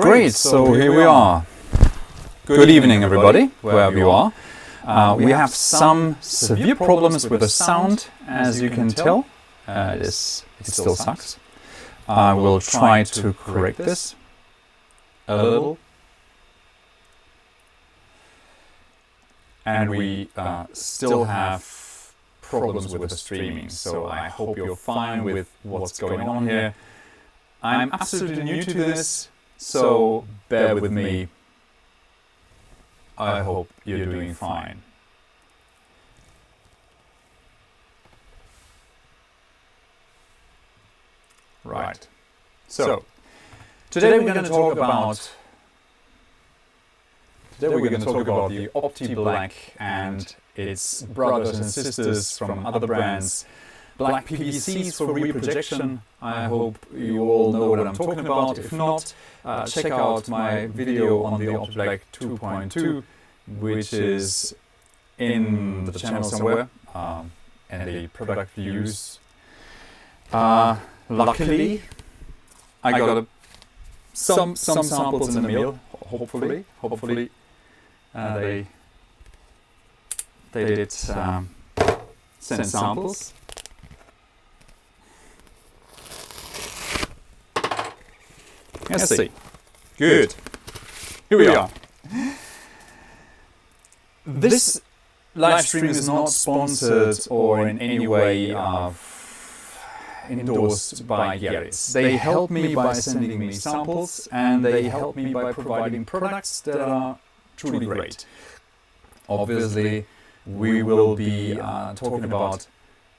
Great, so here we are. Good evening, everybody, wherever you are. We have some severe problems with the sound, as you can tell. It still sucks. I will try to correct this a little. And we still have problems with the streaming, so I hope you're fine with what's going on here. I'm absolutely new to this, so bear with me. I hope you're doing fine. Right. So, today we're going to talk about the OptiBlack and its brothers and sisters from other brands. Black PVCs for reprojection. I hope you all know what I'm talking about. If not, check out my video on the OptiBlack 2.2, which is in the channel somewhere, and the product views. Luckily, I got some samples in the mail. Hopefully, they did send samples. Let's see. Good. Here we are. This live stream is not sponsored or in any way endorsed by Yaris. They help me by sending me samples, and they help me by providing products that are truly great. Obviously, we will be talking about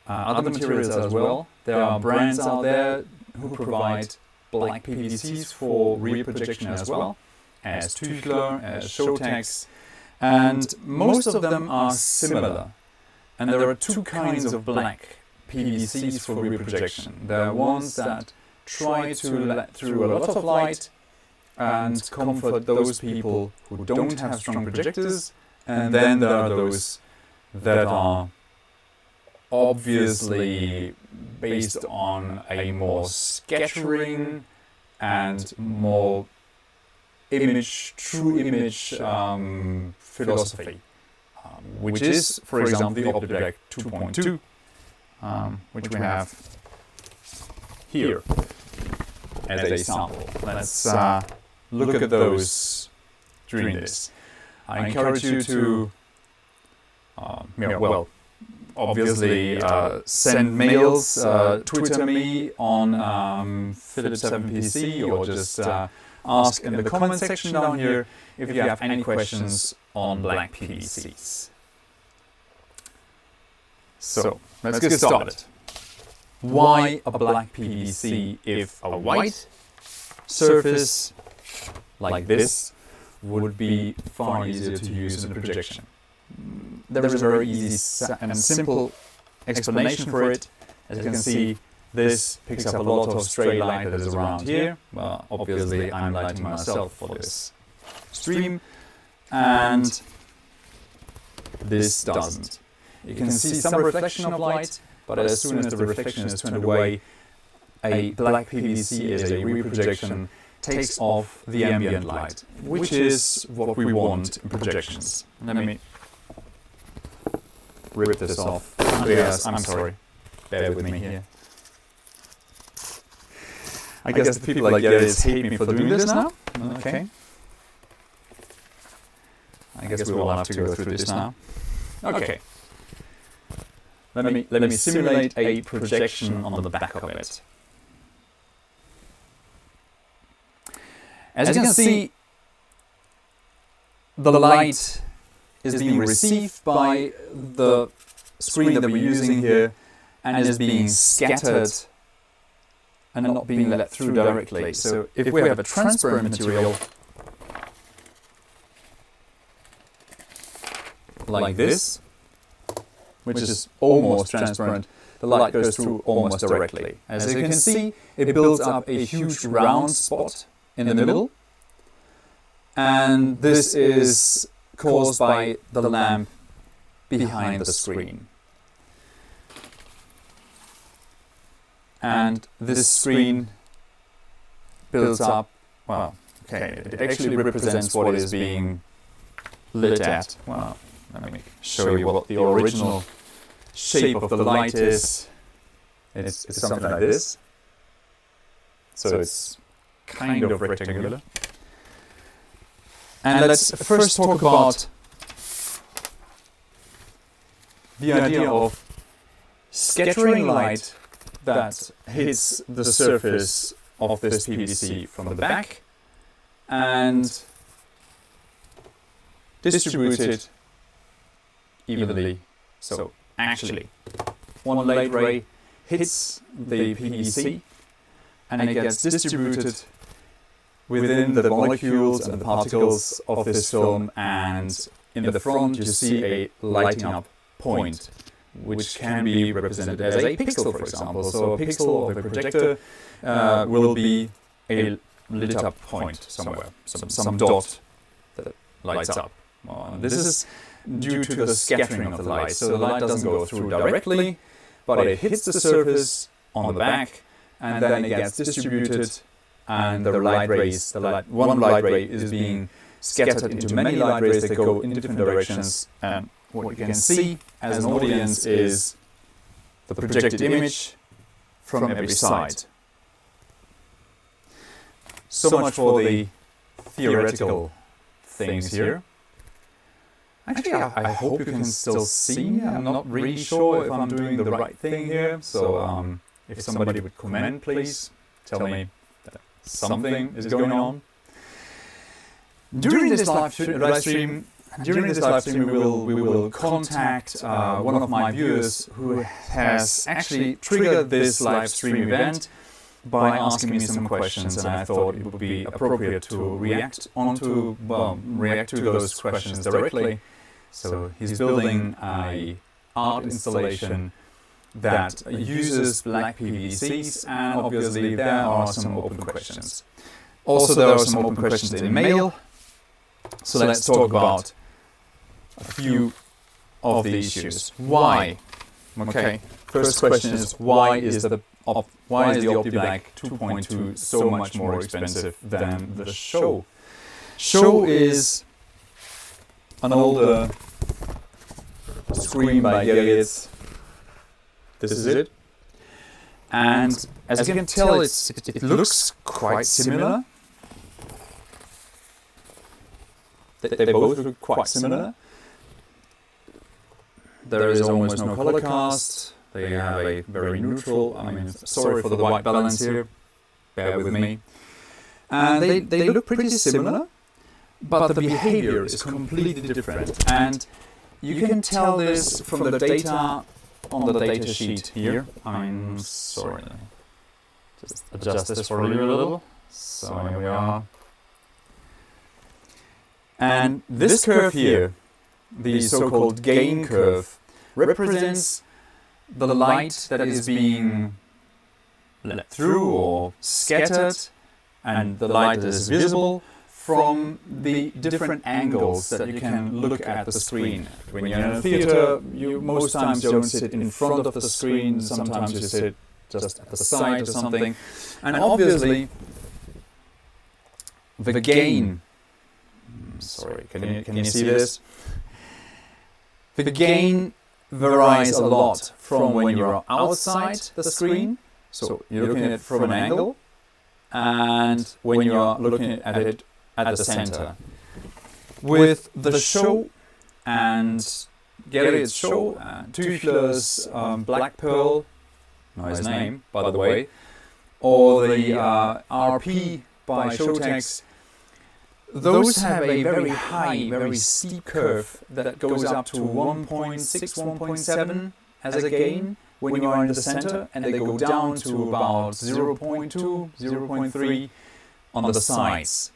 other materials as well. There are brands out there who provide black PVCs for reprojection as well, as Tüchler, as Showtex, and most of them are similar. And there are two kinds of black PVCs for reprojection. There are ones that try to let through a lot of light and comfort those people who don't have strong projectors, and then there are those that are obviously based on a more scattering and more true image philosophy, which is, for example, the OptiBlack 2.2, which we have here as a sample. Let's look at those during this. I encourage you to obviously send mails, Twitter me on Philip7PC, or just ask in the comment section down here if you have any questions on black PVCs. So, let's get started. Why a black PVC if a white surface like this would be far easier to use in the projection? There is a very easy and simple explanation for it. As you can see, this picks up a lot of stray light that is around here. Well, obviously I'm lighting myself for this stream, and this doesn't. You can see some reflection of light, but as soon as the reflection is turned away, a black PVC as a reprojection takes off the ambient light, which is what we want in projections. Let me rip this off. Andreas, I'm sorry. Bear with me here. I guess the people like Yaris hate me for doing this now. Okay. I guess we will have to go through this now. Okay. Let me simulate a projection on the back of it. As you can see, the light is being received by the screen that we're using here and is being scattered and not being let through directly. So if we have a transparent material like this, which is almost transparent, the light goes through almost directly. As you can see, it builds up a huge round spot in the middle, and this is caused by the lamp behind the screen. And this screen builds up, well, you Okay, it actually represents what is being lit at. Well, let me show you what the original shape of the light is. It's something like this. So it's kind of rectangular. And let's first talk about the idea of scattering light that hits the surface of this PVC from the back and distributed evenly. So actually, one light ray hits the PVC and it gets distributed within the molecules and the particles of this film, and in the front you see a lighting up point, which can be represented as a pixel, for example. So a pixel of a projector will be a lit up point somewhere, some dot that lights up. Well, this is due to the scattering of the light. So the light doesn't go through directly, but it hits the surface on the back, and then it gets distributed, and the light rays, one light ray is being scattered into many light rays that go in different directions. And what you can see as an audience is the projected image from every side. So much for the theoretical things here. Actually, I hope you can still see me. I'm not really sure if I'm doing the right thing here. So if somebody would comment, please tell me that something is going on. During this live stream, we will contact one of my viewers who has actually triggered this live stream event by asking me some questions, and I thought it would be appropriate to react to those questions directly. So he's building an art installation that uses black PVCs, and obviously there are some open questions. Also, there are some open questions in mail. So let's talk about a few of the issues. Why? Okay. First question is, why is the OptiBlack 2.2 so much more expensive than the Show? Show is an older screen by Gerritz. This is it. And as you can tell, it looks quite similar. They both look quite similar. There is almost no color cast. They have a very neutral, sorry for the white balance here, bear with me. And they look pretty similar, but the behavior is completely different. And you can tell this from the data on the data sheet here. Sorry, just adjust this for you a little. So here we are. And this curve here, the so-called gain curve, represents the light that is being let through or scattered, and the light that is visible from the different angles that you can look at the screen. When you're in a theater, you most times don't sit in front of the screen, sometimes you sit just at the side or something. And obviously, the gain, sorry, can you see this? The gain varies a lot from when you're outside the screen, so you're looking at it from an angle, and when you're looking at it at the center. With the Show and Gerrit's Show, Tüchler's Black Pearl, nice name by the way, or the RP by Showtex, those have a very high, very steep curve that goes up to 1.6, 1.7 as a gain when you are in the center, and they go down to about 0.2, 0.3 on the sides.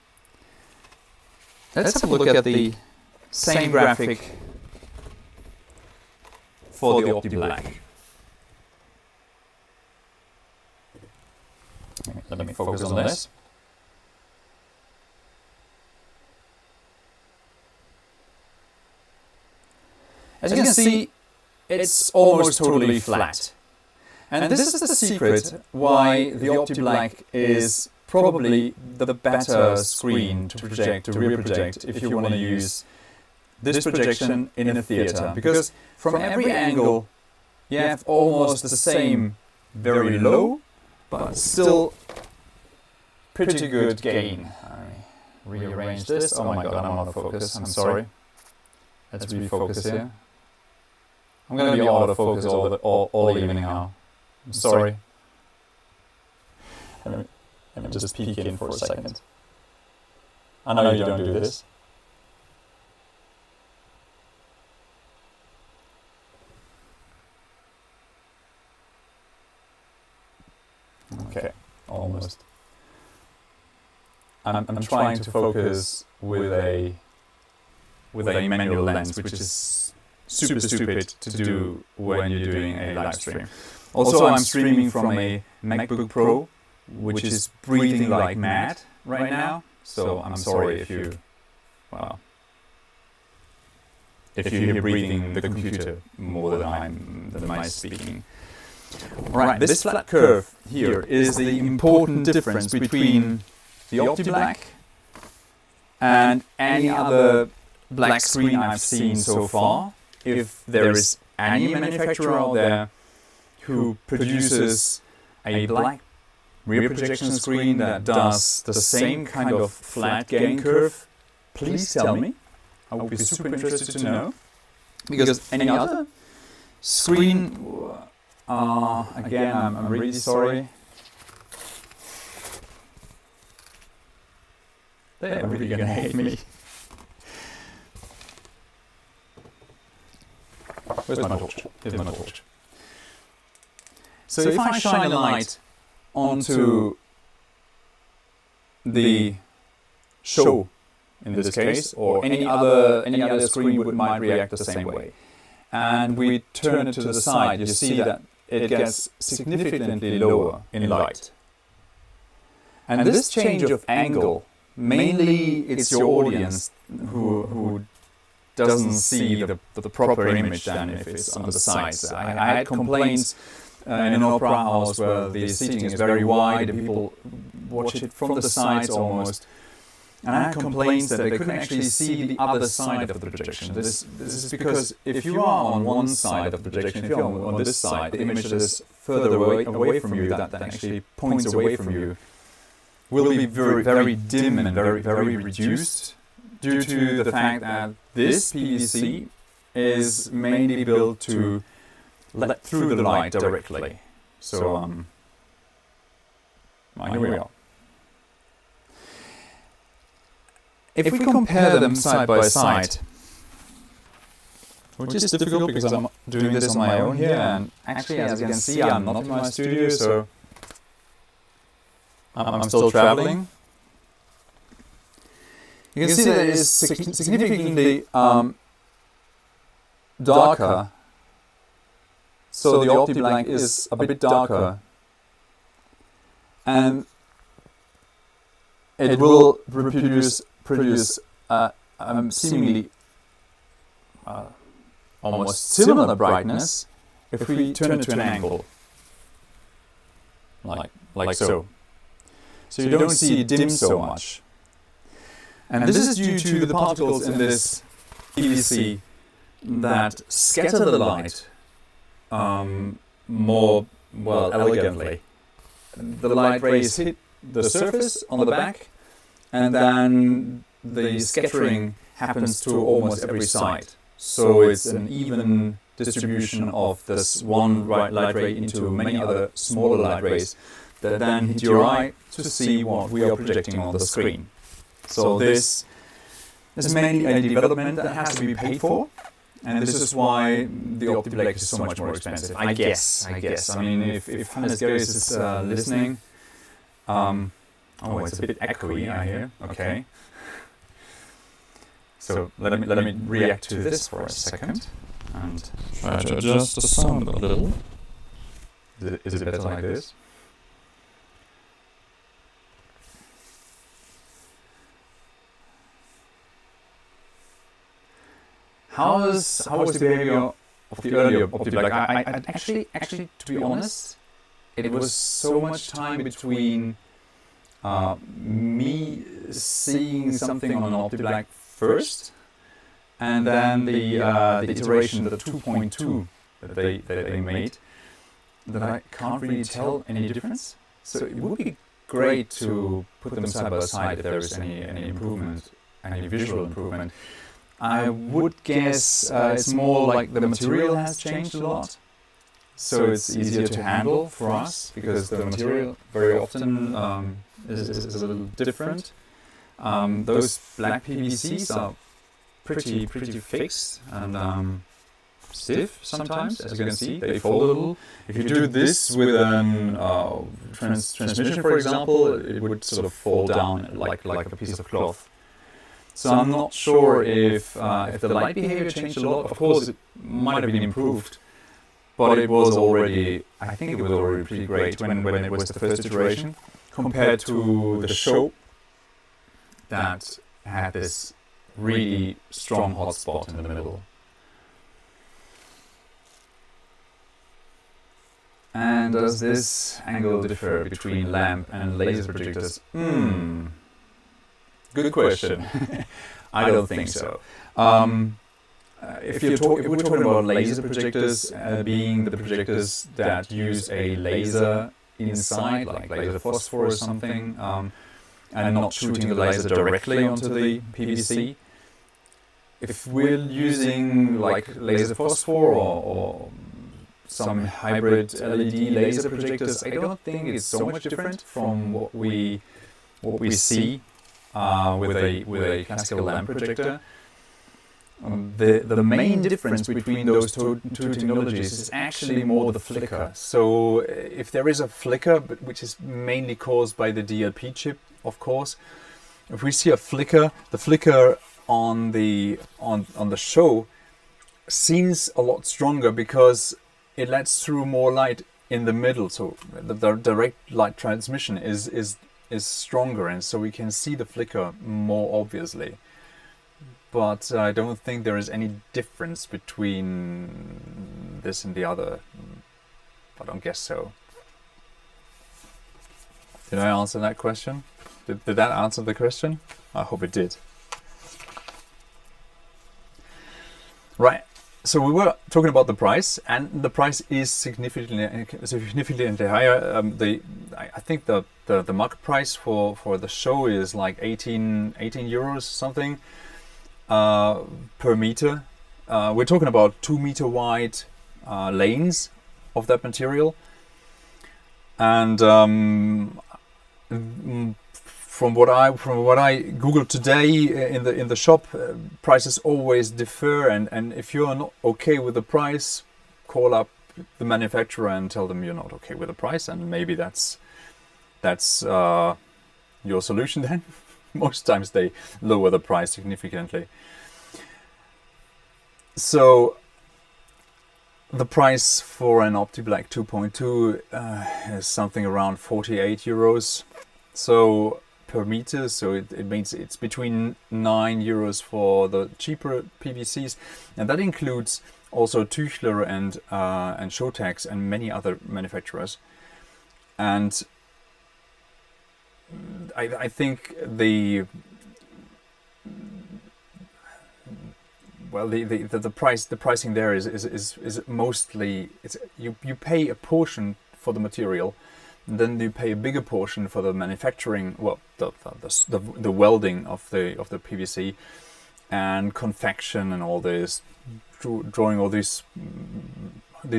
Let's have a look at the same graphic for the OptiBlack. Let me focus on this. As you can see, it's almost totally flat. And this is the secret why the OptiBlack is probably the better screen to project, to rear project, if you want to use this projection in a theater. Because from every angle, you have almost the same very low, but still pretty good gain. I rearrange this. Oh my god, I'm out of focus. I'm sorry. Let's refocus here. I'm going to be out of focus all evening now. I'm sorry. Let me just peek in for a second. I know you don't do this. Okay, almost. I'm trying to focus with a manual lens, which is super stupid to do when you're doing a live stream. Also, I'm streaming from a MacBook Pro, which is breathing like mad right now. So I'm sorry if you hear breathing the computer more than my speaking. Alright, this flat curve here is the important difference between the OptiBlack and any other black screen I've seen so far. If there is any manufacturer out there who produces a black rear projection screen that does the same kind of flat gain curve, please tell me. I would be super interested to know. Because any other screen, again, I'm really sorry. They're really gonna hate me. Where's my torch? Here's my torch. So if I shine a light onto the show, in this case, or any other screen might react the same way, and we turn it to the side, you see that it gets significantly lower in light. And this change of angle, mainly it's your audience who doesn't see the proper image then if it's on the sides. I had complaints in an opera house where the seating is very wide and people watch it from the sides almost. And I had complaints that they couldn't actually see the other side of the projection. This is because if you are on one side of the projection, if you're on this side, the image that is further away from you, that actually points away from you, will be very dim and very reduced due to the fact that this PVC is mainly built to let through the light directly. So, here we are. If we compare them side by side, which is difficult because I'm doing this on my own here, and actually, as you can see, I'm not in my studio, so I'm still traveling. You can see that it is significantly darker. So the OptiBlack is a bit darker, and it will produce seemingly almost similar brightness if we turn it to an angle, like so. So you don't see it dim so much. And this is due to the particles in this PVC that scatter the light more elegantly. The light rays hit the surface on the back, and then the scattering happens to almost every side. So it's an even distribution of this one light ray into many other smaller light rays that then hit your eye to see what we are projecting on the screen. So this is mainly a development that has to be paid for, and this is why the OptiBlack is so much more expensive. I guess. I mean, if Hannes Gerris is listening, it's a bit echoey, I hear. Okay. So let me react to this for a second and try to adjust the sound a little. Is it better like this? How was the behavior of the earlier OptiBlack? I actually, to be honest, it was so much time between me seeing something on an OptiBlack first, and then the iteration, the 2.2 that they made, that I can't really tell any difference. So it would be great to put them side by side if there is any improvement, any visual improvement. I would guess it's more like the material has changed a lot, so it's easier to handle for us, because the material very often is a little different. Those black PVCs are pretty fixed and stiff sometimes, as you can see. They fold a little. If you do this with a transmission, for example, it would sort of fall down like a piece of cloth. So I'm not sure if the light behavior changed a lot. Of course, it might have been improved, but it was already, I think it was already pretty great when it was the first iteration, compared to the show that had this really strong hotspot in the middle. And does this angle differ between lamp and laser projectors? Good question. I don't think so. If we're talking about laser projectors, being the projectors that use a laser inside, like laser phosphor or something, and not shooting the laser directly onto the PVC. If we're using like laser phosphor or some hybrid LED laser projectors, I don't think it's so much different from what we see with a classical lamp projector. The main difference between those two technologies is actually more the flicker. So if there is a flicker, which is mainly caused by the DLP chip, of course, if we see a flicker, the flicker on the show seems a lot stronger because it lets through more light in the middle. So the direct light transmission is stronger, and so we can see the flicker more obviously. But I don't think there is any difference between this and the other. I don't guess so. Did I answer that question? Did that answer the question? I hope it did. Right. So we were talking about the price, and the price is significantly higher. I think the market price for the show is like 18 euros something per meter. We're talking about 2 meter wide lanes of that material, and from what I googled today in the shop, prices always differ, and if you are not okay with the price, call up the manufacturer and tell them you're not okay with the price, and maybe that's your solution then. Most times they lower the price significantly. So the price for an OptiBlack 2.2 is something around 48 euros. So per meter, so it means it's between 9 euros for the cheaper PVCs, and that includes also Tüchler and Showtax and many other manufacturers. And I think the pricing there is mostly you pay a portion for the material, and then you pay a bigger portion for the manufacturing, well, the welding of the PVC and confection and all this, drawing all these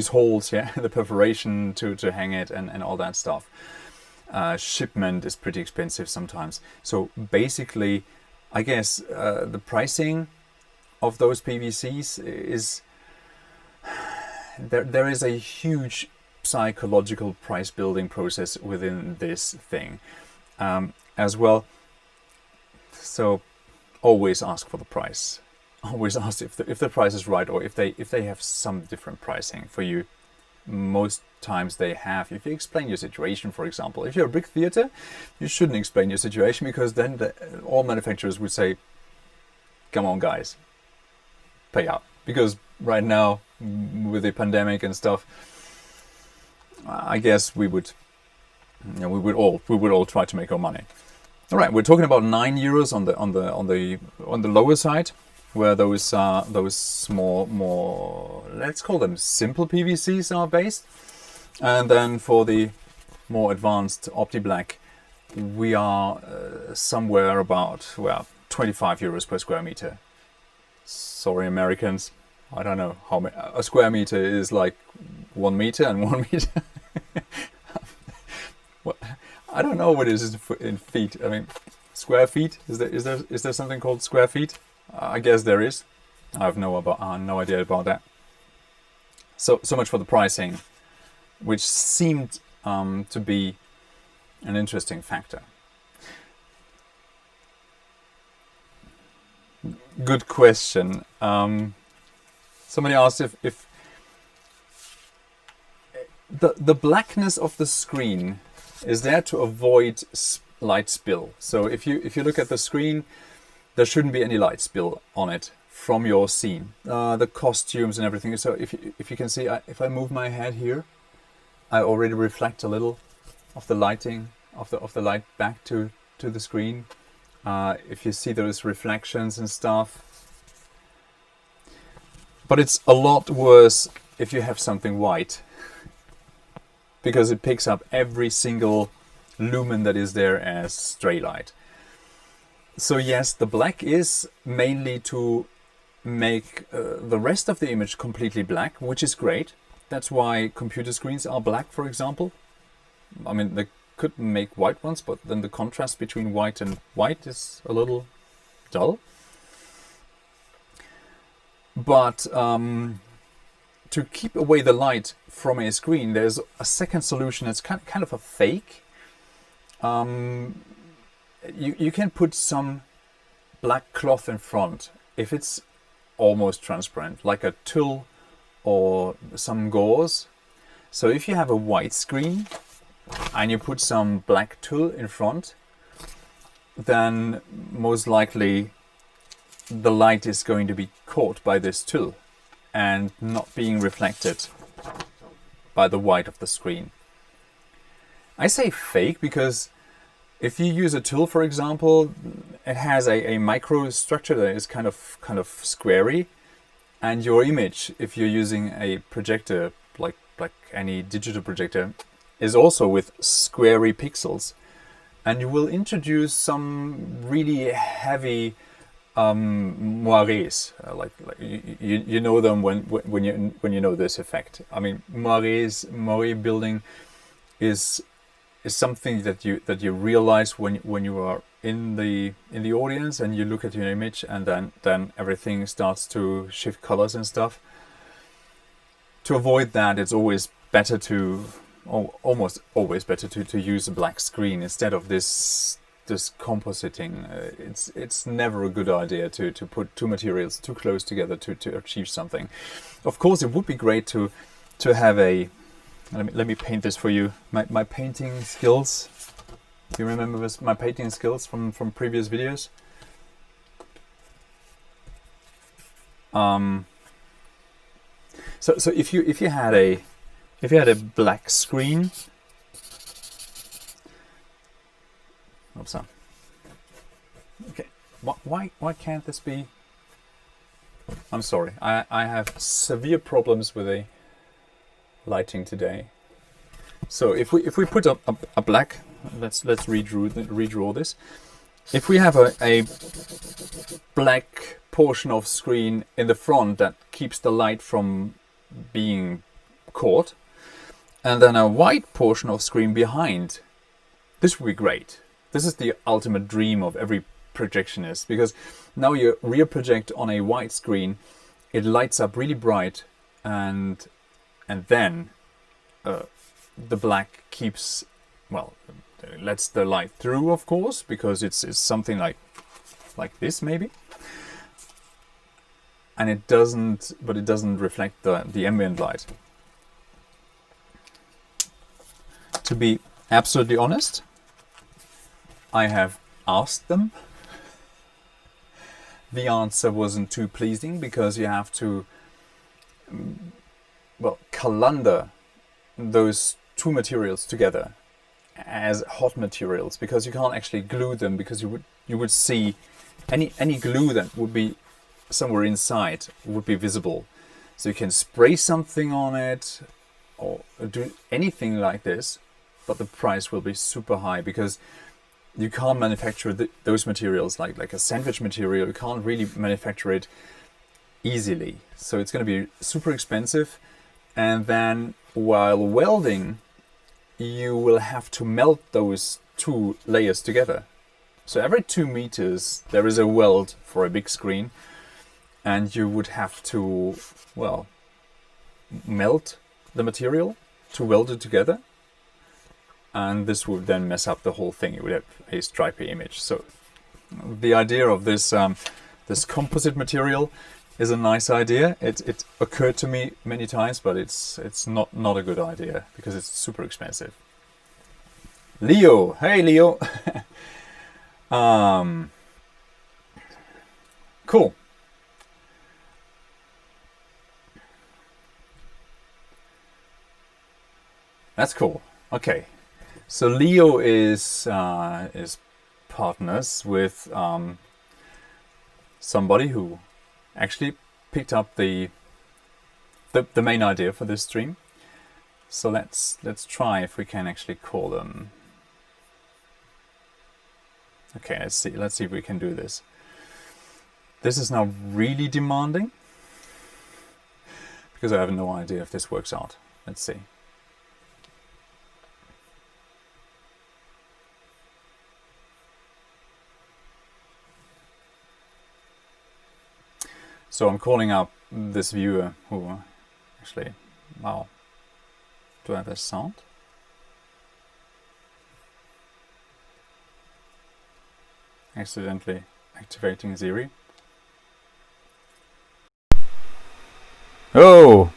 holes, yeah, the perforation to hang it and all that stuff. Shipment is pretty expensive sometimes. So basically, I guess the pricing of those PVCs is there is a huge psychological price building process within this thing as well. So always ask for the price. Always ask if the price is right, or if they have some different pricing for you. Most times they have. If you explain your situation, for example, if you're a big theater, you shouldn't explain your situation, because then all manufacturers would say, come on guys, pay up. Because right now, with the pandemic and stuff, I guess we would Yeah, we would all try to make our money. All right, we're talking about €9 on the lower side, where those more, let's call them simple PVCs are based, and then for the more advanced OptiBlack, we are somewhere about, well, €25 per square meter. Sorry, Americans, I don't know how many, a square meter is like 1 meter, and 1 meter. Well, I don't know what it is in feet. I mean, square feet. Is there something called square feet? I guess there is. I have no idea about that. So much for the pricing, which seemed to be an interesting factor. Good question. Somebody asked if the blackness of the screen is there to avoid light spill. So if you look at the screen, there shouldn't be any light spill on it from your scene. The costumes and everything. So if you can see, if I move my head here, I already reflect a little of the lighting of the light back to the screen. If you see those reflections and stuff. But it's a lot worse if you have something white, because it picks up every single lumen that is there as stray light. So yes, the black is mainly to make the rest of the image completely black, which is great. That's why computer screens are black, for example. I mean, they could make white ones, but then the contrast between white and white is a little dull. But to keep away the light from a screen, there's a second solution. It's kind of a fake. You can put some black cloth in front if it's almost transparent, like a tulle or some gauze. So if you have a white screen and you put some black tulle in front, then most likely the light is going to be caught by this tulle and not being reflected by the white of the screen. I say fake because if you use a tulle, for example, it has a microstructure that is kind of squarey, and your image, if you're using a projector like any digital projector, is also with squarey pixels, and you will introduce some really heavy moires, like you know them when you know this effect. I mean, moire building is something that you realize when you are in the audience and you look at your image, and then everything starts to shift colors and stuff. To avoid that, it's always better almost always better to use a black screen instead of this compositing. It's never a good idea to put two materials too close together to achieve something. Of course, it would be great to have a. Let me paint this for you. My painting skills. Do you remember my painting skills from previous videos? So if you had a black screen. Oops. Okay. Why can't this be? I'm sorry. I have severe problems with the lighting today. So if we put a black, let's redraw this. If we have a black portion of screen in the front that keeps the light from being caught, and then a white portion of screen behind, this would be great. This is the ultimate dream of every projectionist, because now you rear project on a white screen, it lights up really bright, and then the black keeps, well, lets the light through, of course, because it's something like this maybe, and it doesn't reflect the ambient light. To be absolutely honest, I have asked them. The answer wasn't too pleasing, because you have to colander those two materials together, as hot materials, because you can't actually glue them, because you would see any glue that would be somewhere inside would be visible. So you can spray something on it or do anything like this, but the price will be super high, because you can't manufacture those materials like a sandwich material. You can't really manufacture it easily. So it's going to be super expensive. And then while welding, you will have to melt those two layers together. So every 2 meters there is a weld for a big screen, and you would have to, well, melt the material to weld it together. And this would then mess up the whole thing. It would have a stripy image. So the idea of this this composite material is a nice idea. It occurred to me many times, but it's not a good idea, because it's super expensive. Leo, hey Leo. Cool. That's cool. Okay. So Leo is partners with somebody who actually picked up the main idea for this stream. So let's try if we can actually call them. Okay, let's see if we can do this. This is now really demanding, because I have no idea if this works out. Let's see. So I'm calling up this viewer who actually, wow, do I have a sound? Accidentally activating Siri. Oh,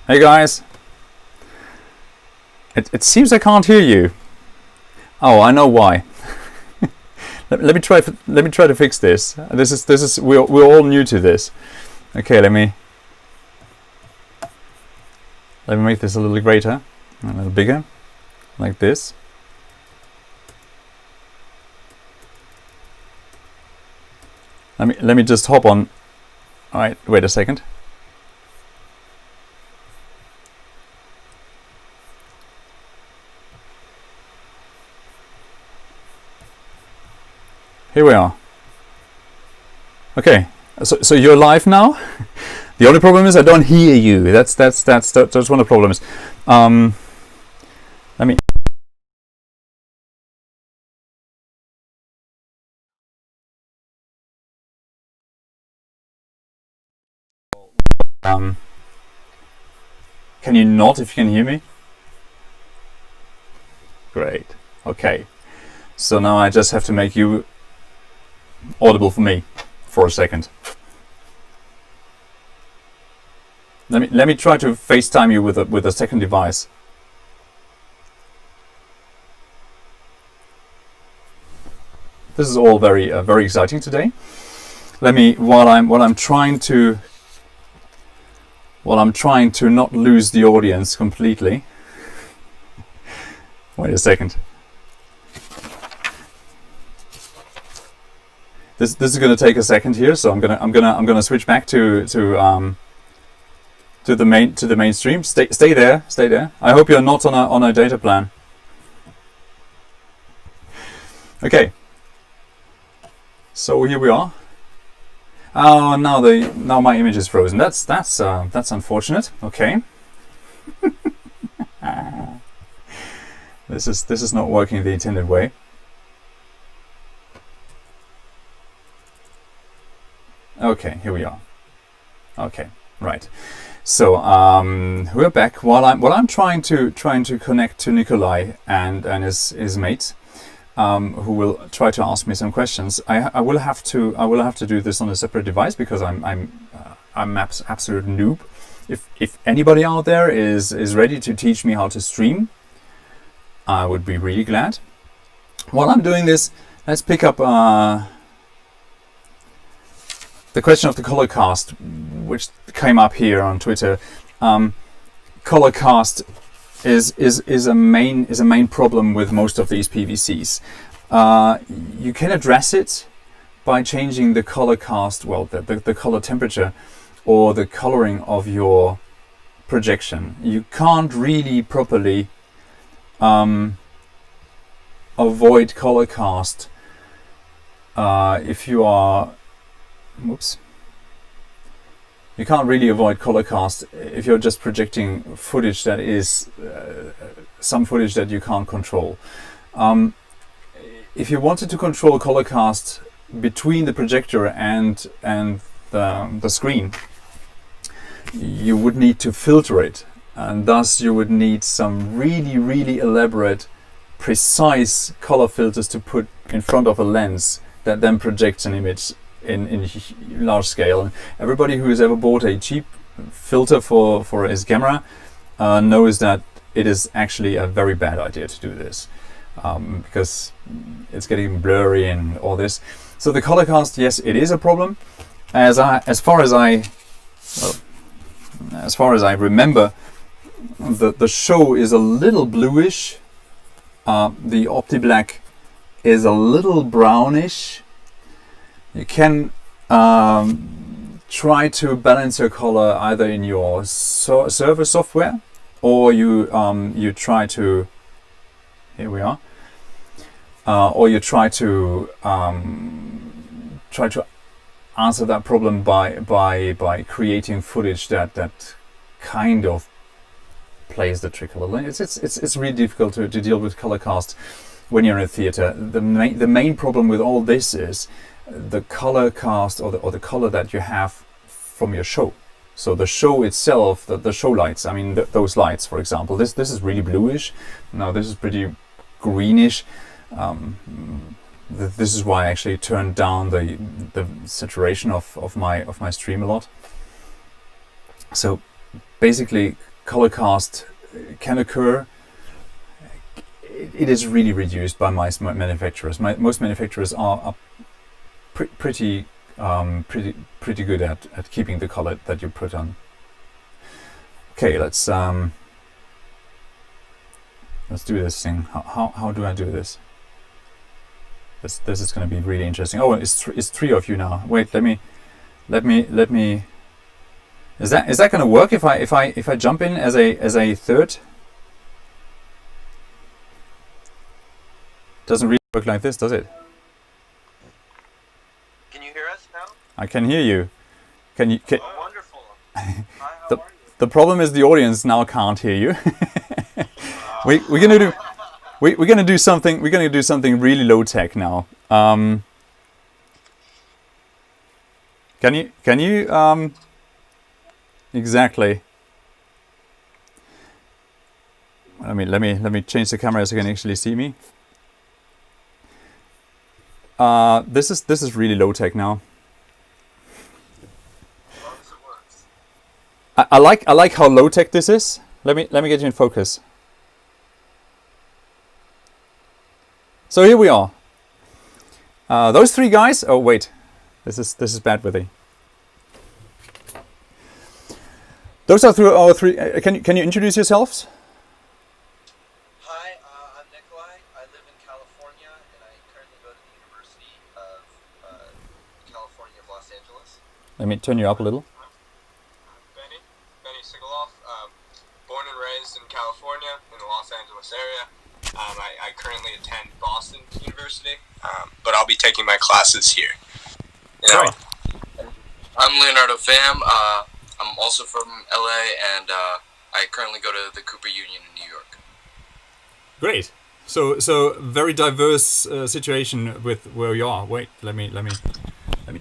hey guys. It seems I can't hear you. Oh, I know why. Let me try to fix this. This is we're all new to this. Okay, let me make this a little greater, a little bigger, like this. Let me just hop on. All right, wait a second. Here we are. Okay, so you're live now. The only problem is I don't hear you. That's one of the problems. Let me. Can you nod if you can hear me? Great. Okay. So now I just have to make you audible for me for a second. Let me try to FaceTime you with a second device. This is all very very exciting today. Let me while I'm trying to not lose the audience completely. Wait a second. This is going to take a second here, so I'm gonna switch back to the mainstream. Stay there. I hope you're not on a data plan. Okay. So here we are. Oh, now my image is frozen. That's unfortunate. Okay. This is not working the intended way. Okay, here we are. Okay, right. So we're back. While I'm trying to connect to Nikolai and his mate, who will try to ask me some questions. I will have to do this on a separate device, because I'm absolute noob. If anybody out there is ready to teach me how to stream, I would be really glad. While I'm doing this, let's pick up the question of the color cast, which came up here on Twitter. Color cast is a main problem with most of these PVCs. You can address it by changing the color cast, well, the color temperature or the coloring of your projection. You can't really properly avoid color cast if you are, whoops. You can't really avoid color cast if you're just projecting footage that is some footage that you can't control. If you wanted to control color cast between the projector and the screen, you would need to filter it, and thus you would need some really elaborate, precise color filters to put in front of a lens that then projects an image in large scale. And everybody who has ever bought a cheap filter for his camera knows that it is actually a very bad idea to do this, because it's getting blurry and all this. So the color cast, yes, it is a problem. As far as I remember, the show is a little bluish. The OptiBlack is a little brownish. You can try to balance your color either in your server software, or you try to, here we are, or you try to answer that problem by creating footage that kind of plays the trick a little. It's really difficult to deal with color cast when you're in a theater. The main problem with all this is the color cast, or the color that you have from your show. So the show itself, the show lights, I mean those lights, for example, this is really bluish. Now this is pretty greenish. This is why I actually turned down the saturation of my stream a lot. So basically color cast can occur. It is really reduced by most manufacturers. Most manufacturers are pretty good at keeping the color that you put on. Okay, let's do this thing. How do I do this? This is going to be really interesting. Oh, it's three of you now. Wait, let me. Is that going to work if I jump in as a third? Doesn't really work like this, does it? Can you hear us now? I can hear you. Can you? Oh, wonderful. Hi, how are you? The problem is the audience now can't hear you. We're gonna do something really low tech now. Can you exactly? Let me change the camera so you can actually see me. This is really low tech now. As long as it works. I like how low tech this is. Let me get you in focus. So here we are. Those three guys. Oh wait, this is bad with the. Those are our three. Can you introduce yourselves? Hi, I'm Nikolai. I live in California, and I currently go to the University of California of Los Angeles. Let me turn you up a little. I'm Benny Sigaloff. Born and raised in California, in the Los Angeles area. I currently attend Boston University, but I'll be taking my classes here. Right. I'm Leonardo Pham. I'm also from LA, and I currently go to the Cooper Union in New York. Great. So very diverse situation with where you are. Wait, let me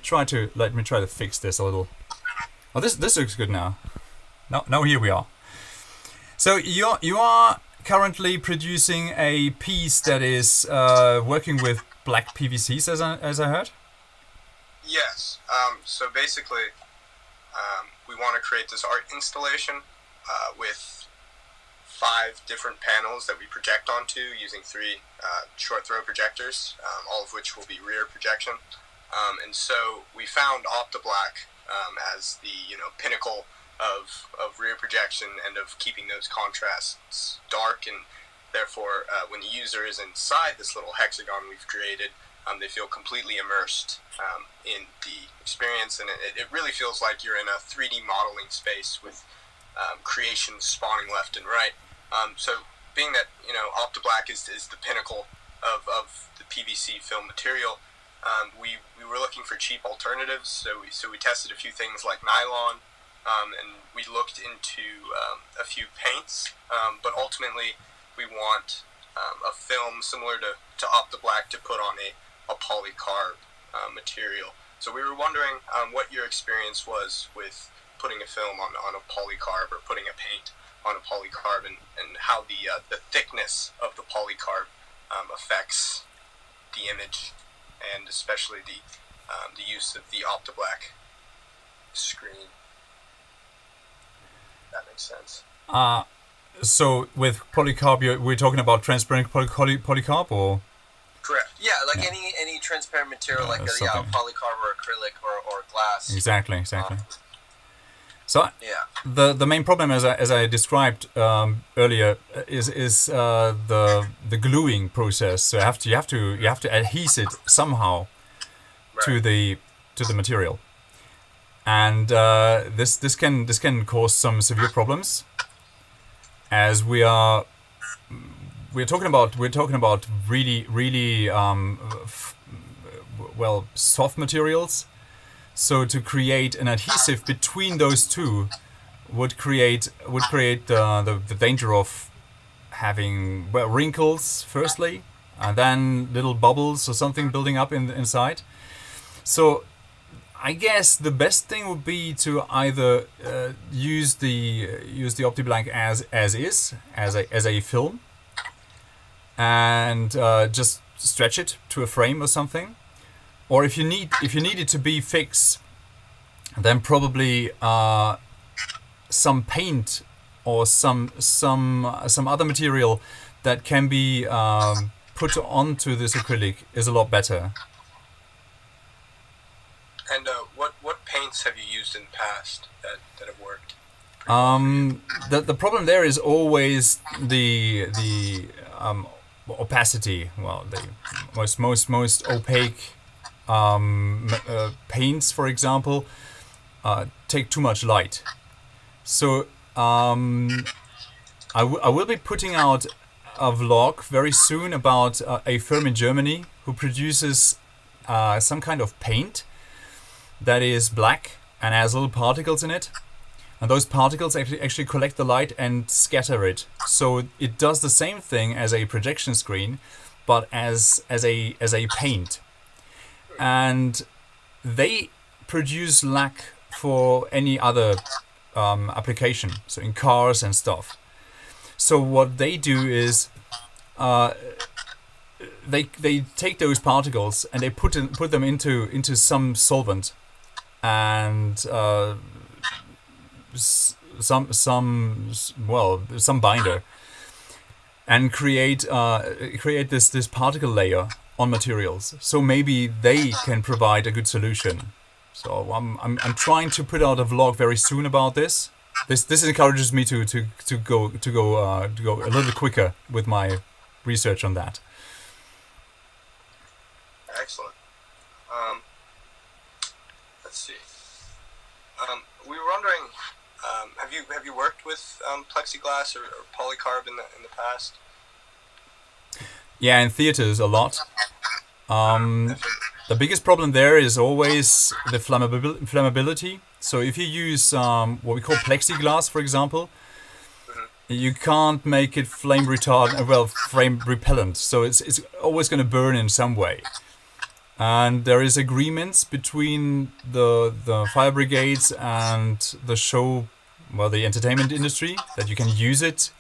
try to fix this a little. Oh, this looks good now. Now here we are. So you are currently producing a piece that is working with black PVCs, as I heard. Yes. So basically, we want to create this art installation with 5 different panels that we project onto using 3 short throw projectors, all of which will be rear projection. And so we found OptiBlack as the pinnacle of rear projection and of keeping those contrasts dark, and therefore when the user is inside this little hexagon we've created, they feel completely immersed in the experience, and it really feels like you're in a 3D modeling space with creations spawning left and right. So being that, you know, OptiBlack is the pinnacle of the PVC film material, we were looking for cheap alternatives, so we tested a few things like nylon, and we looked into a few paints, but ultimately we want a film similar to OptiBlack to put on a polycarb material. So we were wondering what your experience was with putting a film on a polycarb, or putting a paint on a polycarb, and how the thickness of the polycarb affects the image, and especially the use of the OptiBlack screen. That makes sense. So with polycarb, we're talking about transparent polycarb, or? Correct. Yeah, like any transparent material, like polycarb or acrylic or glass. Exactly. So yeah. the main problem, as I described earlier, is the gluing process. So you have to adhese it somehow to the material, and this can cause some severe problems, as we're talking about really soft materials. So to create an adhesive between those two would create the danger of having wrinkles firstly, and then little bubbles or something building up inside. So I guess the best thing would be to either use the OptiBlack as a film, and just stretch it to a frame or something. Or if you need it to be fixed, then probably some paint or some other material that can be put onto this acrylic is a lot better. And what paints have you used in the past that have worked? The problem there is always the opacity. Well, the most opaque paints, for example, take too much light. So I will be putting out a vlog very soon about a firm in Germany who produces some kind of paint that is black and has little particles in it, and those particles actually collect the light and scatter it. So it does the same thing as a projection screen, but as a paint. And they produce lack for any other application, so in cars and stuff. So what they do is they take those particles and they put them into some solvent and some binder, and create this particle layer on materials. So maybe they can provide a good solution. So I'm trying to put out a vlog very soon about this. This encourages me to go a little quicker with my research on that. Excellent. Let's see. We were wondering, have you worked with plexiglass or polycarb in the past? Yeah, in theaters a lot. The biggest problem there is always the flammability. So if you use what we call plexiglass, for example, you can't make it flame repellent. So it's always going to burn in some way. And there is agreements between the fire brigades and the entertainment industry that you can use it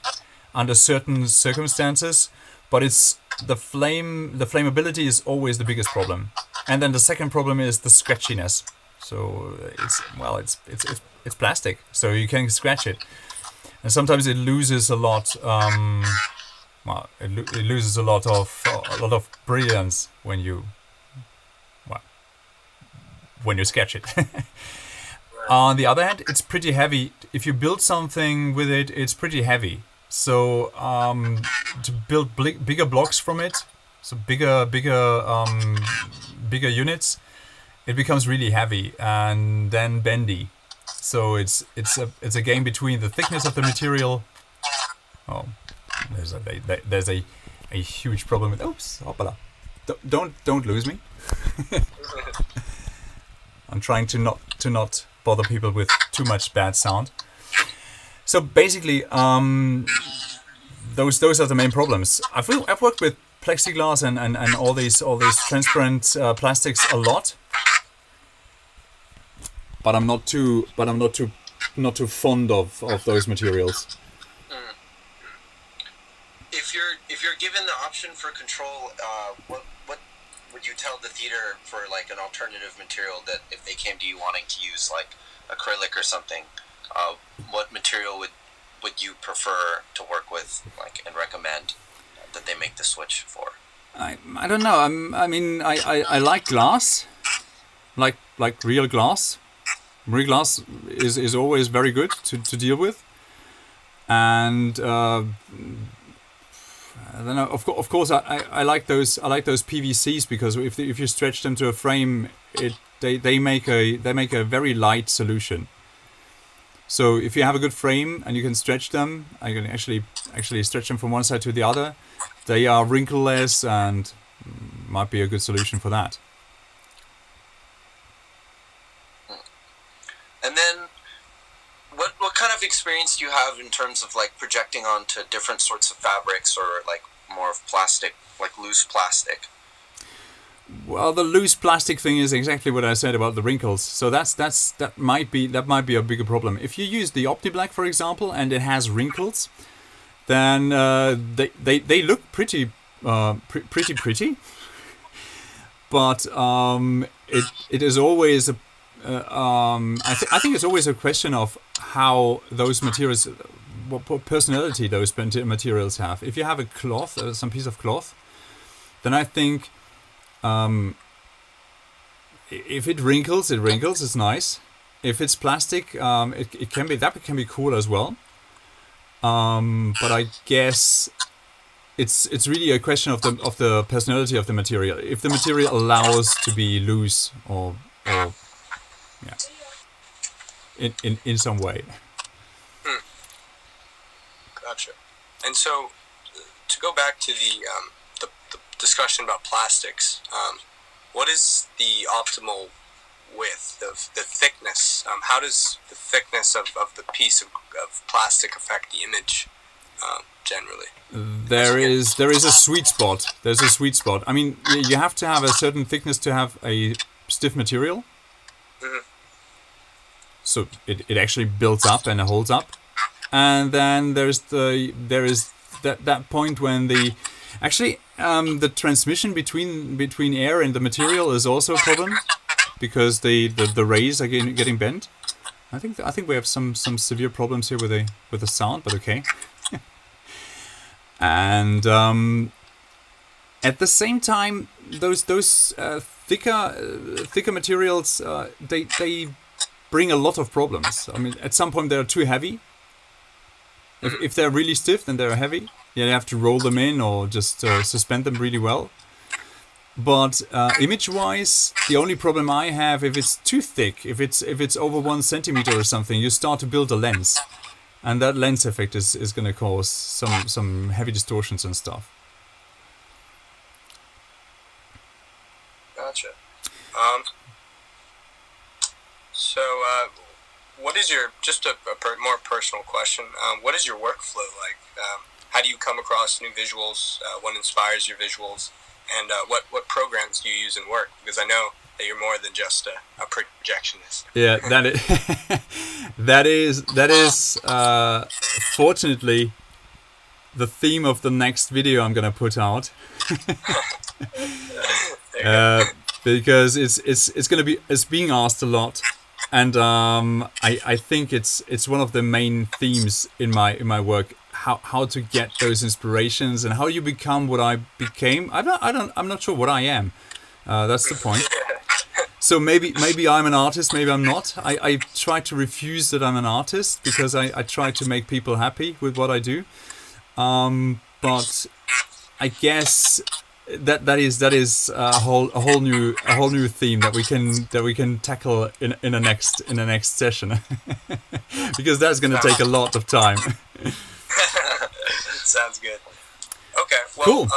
under certain circumstances, but it's the flammability is always the biggest problem. And then the second problem is the scratchiness. So it's plastic, so you can scratch it, and sometimes it loses a lot. It loses a lot of brilliance when you sketch it. On the other hand, it's pretty heavy. If you build something with it, it's pretty heavy. So to build bigger blocks from it, so bigger units, it becomes really heavy and then bendy. So it's a game between the thickness of the material. Oh, there's a huge problem with. Oops, hoppala. Don't lose me. I'm trying to not bother people with too much bad sound. So basically, those are the main problems. I've worked with plexiglass and all these transparent plastics a lot, but I'm not too fond of those materials. If you're given the option for control, what would you tell the theater for like an alternative material that if they came to you wanting to use like acrylic or something, what material would you prefer to work with, like, and recommend that they make the switch for? I don't know. I like glass, like real glass. Real glass is always very good to deal with, and I don't know. Of course, I like those PVCs because if you stretch them to a frame, they make a very light solution. So if you have a good frame and you can stretch them, I can actually stretch them from one side to the other. They are wrinkleless and might be a good solution for that. And then, what kind of experience do you have in terms of like projecting onto different sorts of fabrics or like more of plastic, like loose plastic? Well, the loose plastic thing is exactly what I said about the wrinkles. So that might be a bigger problem. If you use the OptiBlack, for example, and it has wrinkles, then they look pretty, but it is always a. I think it's always a question of how those materials, what personality those materials have. If you have a cloth, some piece of cloth, then I think if it wrinkles, it's nice. If it's plastic, it can be cool as well. But I guess it's really a question of the personality of the material. If the material allows to be loose or in some way. Gotcha. And so, to go back to the discussion about plastics, what is the optimal width of the thickness? How does the thickness of the piece of plastic affect the image generally? There is a sweet spot. There's a sweet spot. I mean, you have to have a certain thickness to have a stiff material. Mm-hmm. So it actually builds up and it holds up. And then there is that point when the transmission between air and the material is also a problem because the rays are getting bent. I think we have some severe problems here with the sound, but okay. And at the same time, those thicker materials they bring a lot of problems. I mean, at some point they're too heavy. If they're really stiff, then they're heavy. You have to roll them in or just suspend them really well. But image-wise, the only problem I have, if it's too thick, if it's over 1 centimeter or something, you start to build a lens, and that lens effect is going to cause some heavy distortions and stuff. Gotcha. So, what is your, just a more personal question, what is your workflow like? How do you come across new visuals? What inspires your visuals? And what programs do you use in work? Because I know that you're more than just a projectionist. Yeah, that is fortunately the theme of the next video I'm gonna put out. Because it's being asked a lot, and I think it's one of the main themes in my work. How to get those inspirations and how you become what I became. I'm not sure what I am. That's the point. So maybe I'm an artist, maybe I'm not. I try to refuse that I'm an artist because I try to make people happy with what I do. But I guess that is a whole new theme that we can tackle in the next session because that's going to take a lot of time. Sounds good. Okay. Well,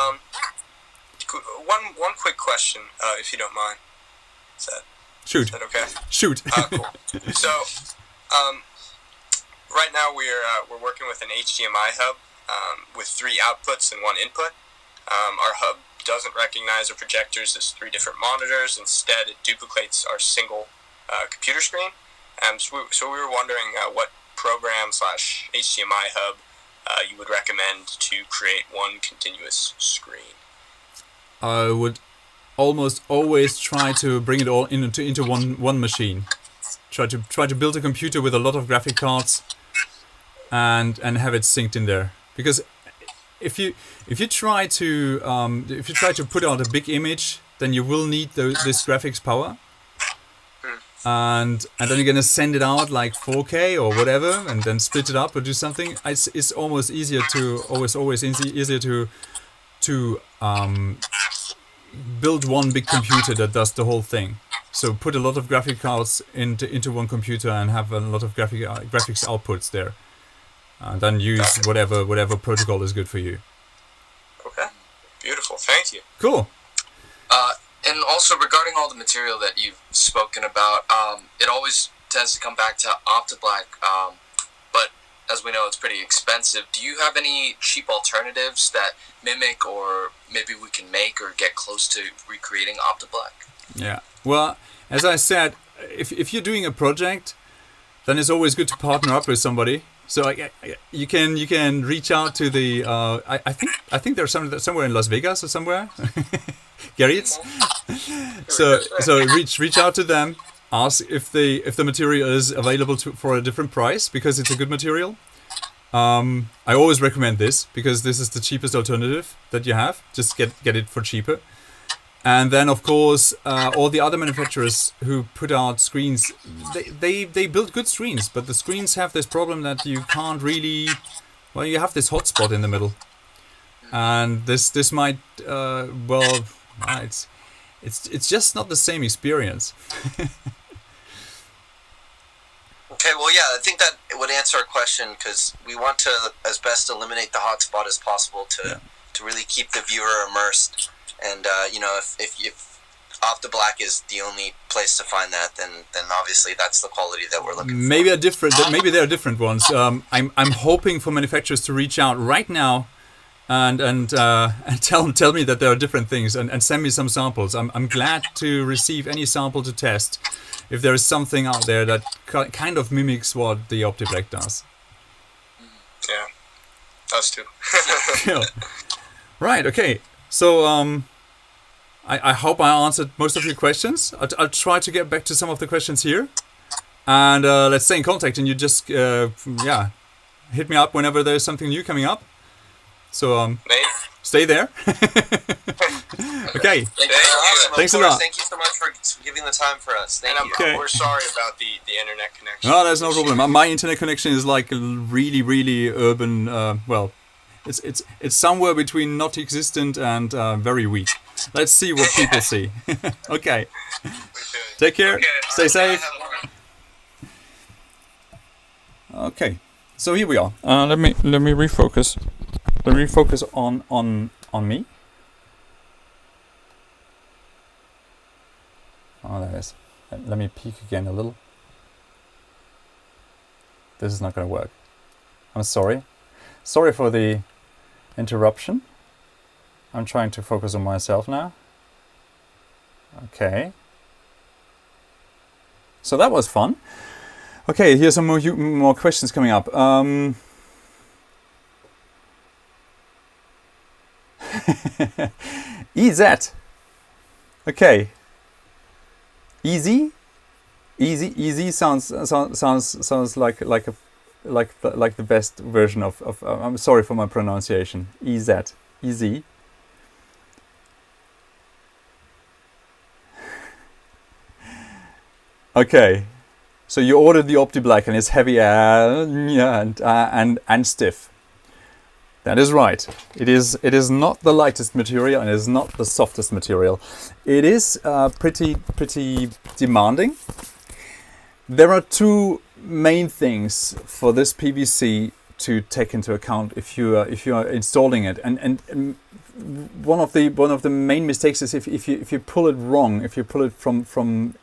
Cool. One quick question, if you don't mind. Is Shoot. that okay? Shoot. Cool. So, right now we're working with an HDMI hub with 3 outputs and 1 input. Our hub doesn't recognize our projectors as 3 different monitors. Instead, it duplicates our single computer screen. So we were wondering what program/HDMI hub you would recommend to create one continuous screen. I would almost always try to bring it all into one machine. Try to build a computer with a lot of graphic cards and have it synced in there. Because if you try to put out a big image, then you will need this graphics power. And then you're gonna send it out like 4K or whatever, and then split it up or do something. It's almost easier to build one big computer that does the whole thing. So put a lot of graphic cards into one computer and have a lot of graphics outputs there. And then use whatever protocol is good for you. Okay. Beautiful. Thank you. Cool. And also regarding all the material that you've spoken about, it always tends to come back to OptiBlack, but as we know, it's pretty expensive. Do you have any cheap alternatives that mimic or maybe we can make or get close to recreating OptiBlack? Yeah. Well, as I said, if you're doing a project, then it's always good to partner up with somebody. So you can reach out to the I think there's somewhere in Las Vegas or somewhere. Garrett's. So reach out to them, ask if the material is available for a different price because it's a good material. I always recommend this because this is the cheapest alternative that you have. Just get it for cheaper. And then of course all the other manufacturers who put out screens, they build good screens, but the screens have this problem that you can't really, well, you have this hotspot in the middle, and this might it's just not the same experience. Okay, well, yeah, I think that would answer our question because we want to, as best, eliminate the hotspot as possible to really keep the viewer immersed. And if OptiBlack is the only place to find that, then obviously that's the quality that we're looking for. Maybe there are different ones. I'm hoping for manufacturers to reach out right now and tell me that there are different things and send me some samples. I'm glad to receive any sample to test if there is something out there that kind of mimics what the OptiBlack does. Yeah, us too. Cool. Right. Okay. So I hope I answered most of your questions. I'll try to get back to some of the questions here, and let's stay in contact. And you just hit me up whenever there's something new coming up. So stay there. Okay. Thanks a lot. Thank you so much for giving the time for us. Thank you. Okay. We're sorry about the internet connection. No, there's no problem. My internet connection is like really, really urban. Well, it's somewhere between not existent and very weak. Let's see what people see. Okay. Take care. Okay. Stay safe. Okay. So here we are. Let me refocus. Let me refocus on me. Oh, there it is. Let me peek again a little. This is not going to work. I'm sorry. Sorry for the interruption. I'm trying to focus on myself now. Okay. So that was fun. Okay, here's some more questions coming up. EZ. Okay. Easy sounds like the best version of I'm sorry for my pronunciation. EZ. Easy. Okay, so you ordered the OptiBlack and it's heavy and stiff. That is right. It is not the lightest material and it is not the softest material. It is pretty demanding. There are two main things for this PVC to take into account if you are installing it, and one of the main mistakes is if you pull it wrong, if you pull it from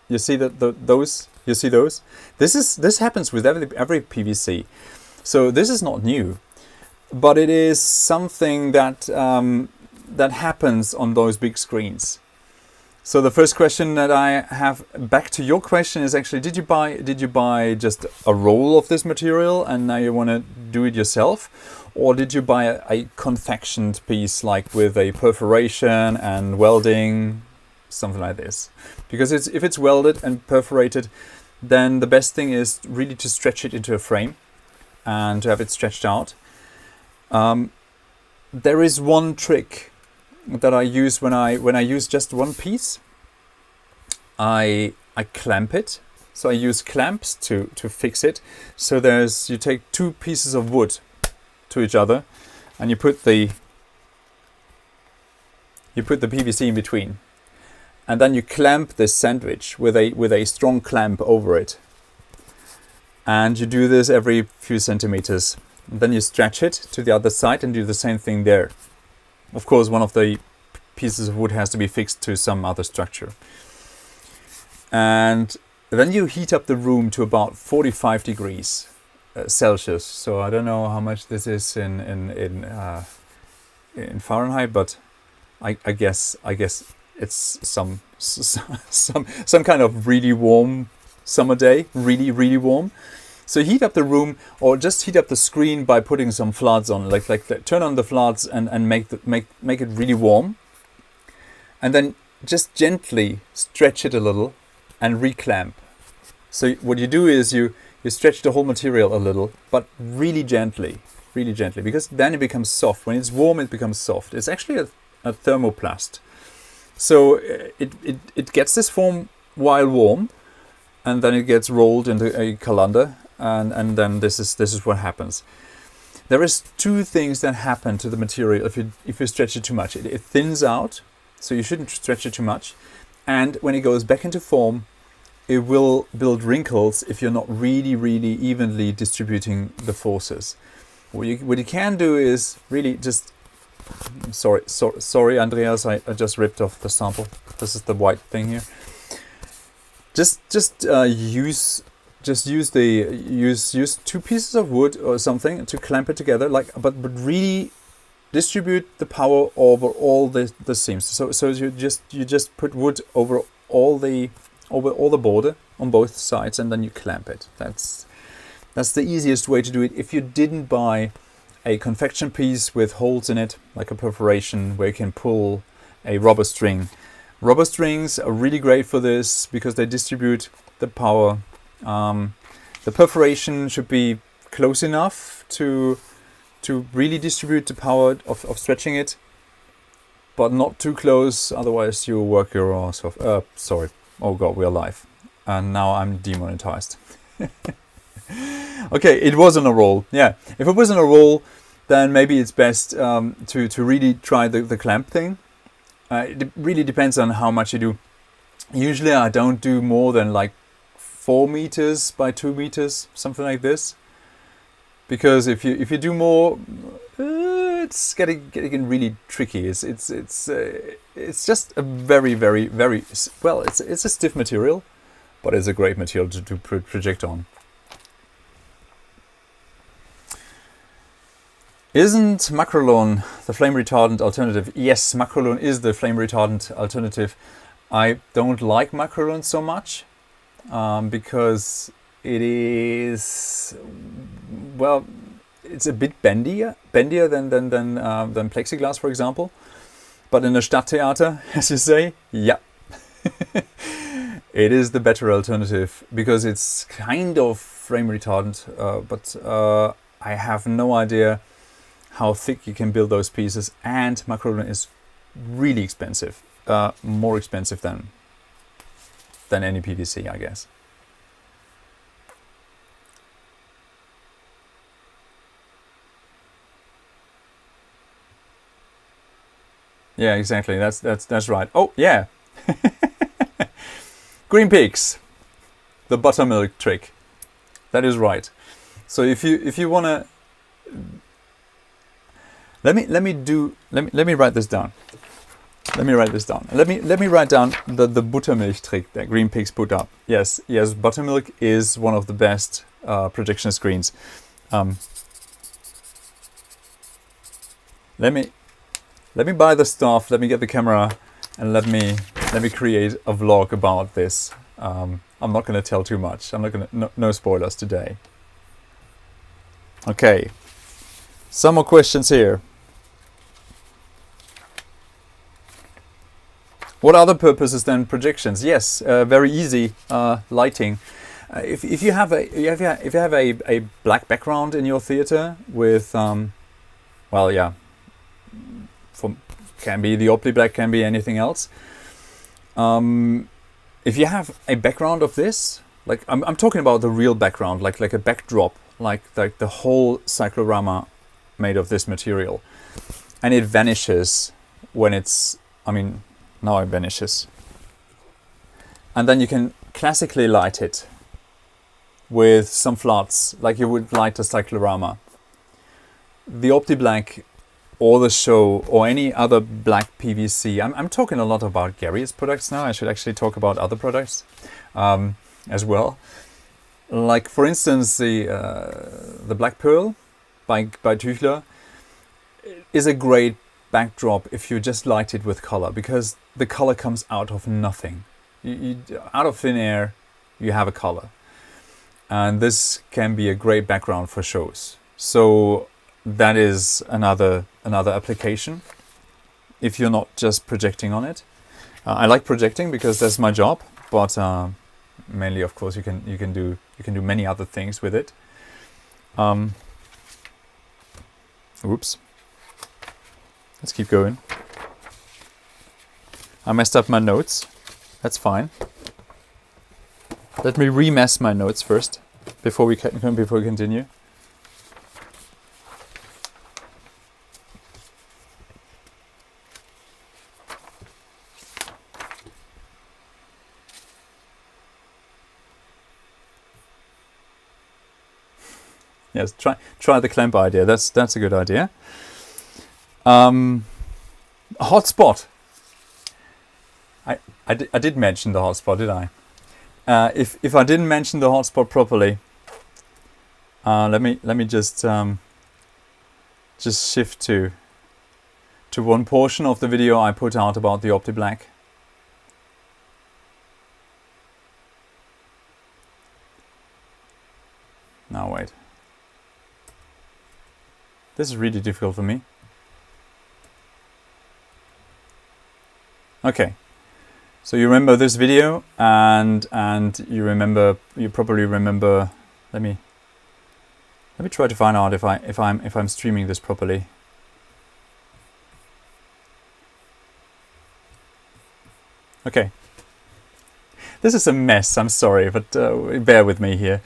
you see those. This happens with every PVC, so this is not new, but it is something that that happens on those big screens. So the first question that I have back to your question is actually, did you buy just a roll of this material and now you want to do it yourself, or did you buy a confectioned piece like with a perforation and welding, something like this? Because if it's welded and perforated, then the best thing is really to stretch it into a frame and to have it stretched out. There is one trick that I use when I use just one piece. I clamp it. So I use clamps to fix it. So you take two pieces of wood to each other, and you put the PVC in between, and then you clamp this sandwich with a strong clamp over it. And you do this every few centimeters. And then you stretch it to the other side and do the same thing there. Of course, one of the pieces of wood has to be fixed to some other structure. And then you heat up the room to about 45 degrees Celsius. So I don't know how much this is in Fahrenheit, but I guess it's some kind of really warm summer day, really warm. So heat up the room, or just heat up the screen by putting some floods on, like turn on the floods and make it really warm, and then just gently stretch it a little and reclamp. So what you do is you stretch the whole material a little, but really gently, because then it becomes soft. When it's warm, it becomes soft. It's actually a thermoplast. So it gets this form while warm, and then it gets rolled into a colander. And then this is what happens. There is two things that happen to the material if you stretch it too much. It thins out, so you shouldn't stretch it too much. And when it goes back into form, it will build wrinkles if you're not really evenly distributing the forces. What you can do is really just... Sorry, Andreas, I just ripped off the sample. This is the white thing here. Just use two pieces of wood or something to clamp it together, but really distribute the power over all the seams. So you just put wood over all the border on both sides, and then you clamp it. That's the easiest way to do it. If you didn't buy a confection piece with holes in it, like a perforation where you can pull a rubber string. Rubber strings are really great for this because they distribute the power. The perforation should be close enough to really distribute the power of stretching it, but not too close, otherwise you work your ass off. Sorry. Oh god, we're live. And now I'm demonetized. Okay, it wasn't a roll. Yeah, if it wasn't a roll, then maybe it's best to really try the clamp thing. It really depends on how much you do. Usually I don't do more than like 4 meters by 2 meters, something like this. Because if you do more, it's getting really tricky. It's just a very well. It's a stiff material, but it's a great material to project on. Isn't Macrolon the flame retardant alternative? Yes, Macrolon is the flame retardant alternative. I don't like Macrolon so much because it is, well, it's a bit bendier than plexiglass, for example. But in a Stadttheater, as you say, yeah, it is the better alternative because it's kind of flame retardant, but I have no idea how thick you can build those pieces, and Macrolon is really expensive, more expensive than than any PVC, I guess. Yeah, exactly. That's right. Oh, yeah. Green peaks. The buttermilk trick. That is right. So if you wanna, let me write this down. Let me write this down. Let me write down the buttermilk trick that green peaks put up. Yes, buttermilk is one of the best projection screens. Let me buy the stuff. Let me get the camera, and let me create a vlog about this. I'm not going to tell too much. I'm not going to no spoilers today. Okay, some more questions here. What other purposes than projections? Yes, very easy. Lighting. If you have a black background in your theater with well, yeah, can be the OptiBlack, can be anything else. If you have a background of this, like I'm talking about the real background, like a backdrop, like the whole cyclorama made of this material, and it vanishes when it's, I mean, now it vanishes. And then you can classically light it with some floods, like you would light a cyclorama. The OptiBlack or the show or any other black PVC. I'm talking a lot about Gary's products now. I should actually talk about other products as well. Like for instance, the Black Pearl by Tüchler is a great backdrop if you just light it with color, because the color comes out of nothing. Out of thin air, you have a color, and this can be a great background for shows. So that is another application if you're not just projecting on it. I like projecting because that's my job, but mainly, of course, you can do many other things with it. Oops. Let's keep going. I messed up my notes. That's fine. Let me remess my notes first before we continue. Yes, try the clamp idea. That's a good idea. Hotspot. I did mention the hotspot, did I? If I didn't mention the hotspot properly, let me just shift to one portion of the video I put out about the OptiBlack. Now wait. This is really difficult for me. Okay, so you remember this video, and you probably remember. Let me try to find out if I'm streaming this properly. Okay, this is a mess. I'm sorry, but bear with me here.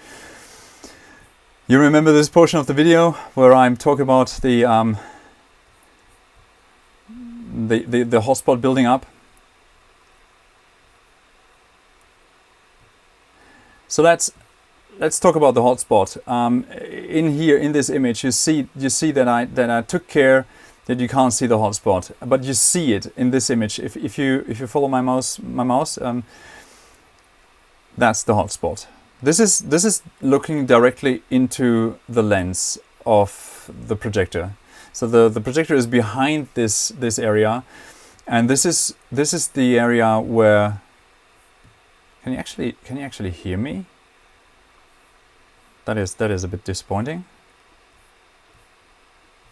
You remember this portion of the video where I'm talking about the hotspot building up? So let's talk about the hotspot. In this image, you see that I took care that you can't see the hotspot, but you see it in this image. If you follow my mouse, that's the hotspot. This is looking directly into the lens of the projector. So the projector is behind this area, and this is the area where. Can you actually hear me? That is a bit disappointing.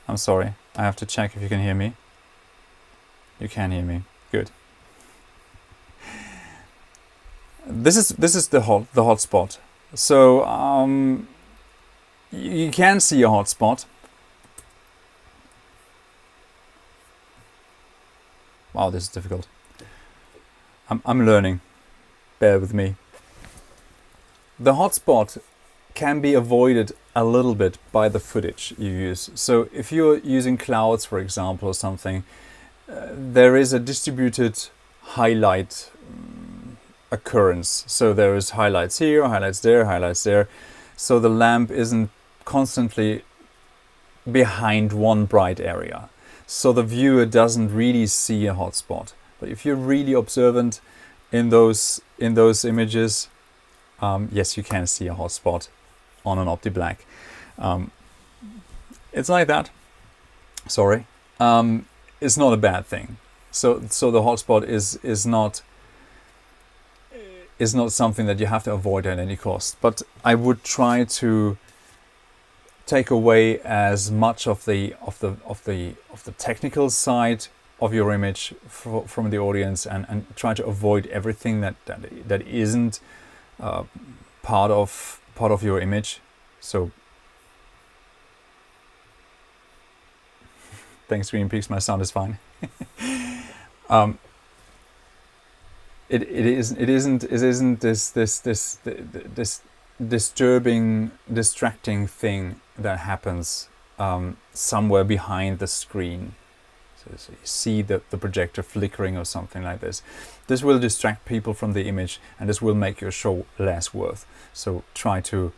I'm sorry. I have to check if you can hear me. You can hear me. Good. This is the hotspot. So you can see a hotspot. Wow, this is difficult. I'm learning. bear with me. The hotspot can be avoided a little bit by the footage you use. So if you're using clouds, for example, or something, there is a distributed highlight occurrence. So there is highlights here, highlights there, highlights there. So the lamp isn't constantly behind one bright area. So the viewer doesn't really see a hotspot. But if you're really observant in those images, yes, you can see a hotspot on an OptiBlack. It's like that. Sorry. It's not a bad thing. So the hotspot is not something that you have to avoid at any cost. But I would try to take away as much of the technical side of your image from the audience, and try to avoid everything that isn't part of your image. So thanks, Green Peaks, my sound is fine. It isn't this distracting thing that happens somewhere behind the screen. So you see the projector flickering or something like this. This will distract people from the image, and this will make your show less worth. So try to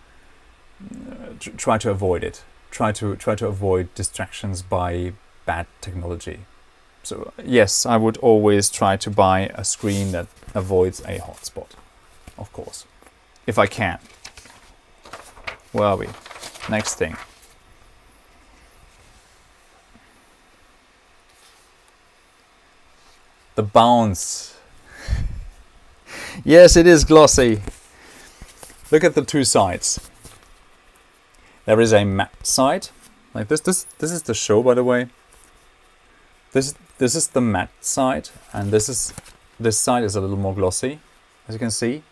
avoid it. Try to avoid distractions by bad technology. So yes, I would always try to buy a screen that avoids a hotspot, of course, if I can. Where are we? Next thing. The bounce. Yes, it is glossy. Look at the two sides. There is a matte side, like this. This is the show, by the way. This is the matte side, and this side is a little more glossy, as you can see.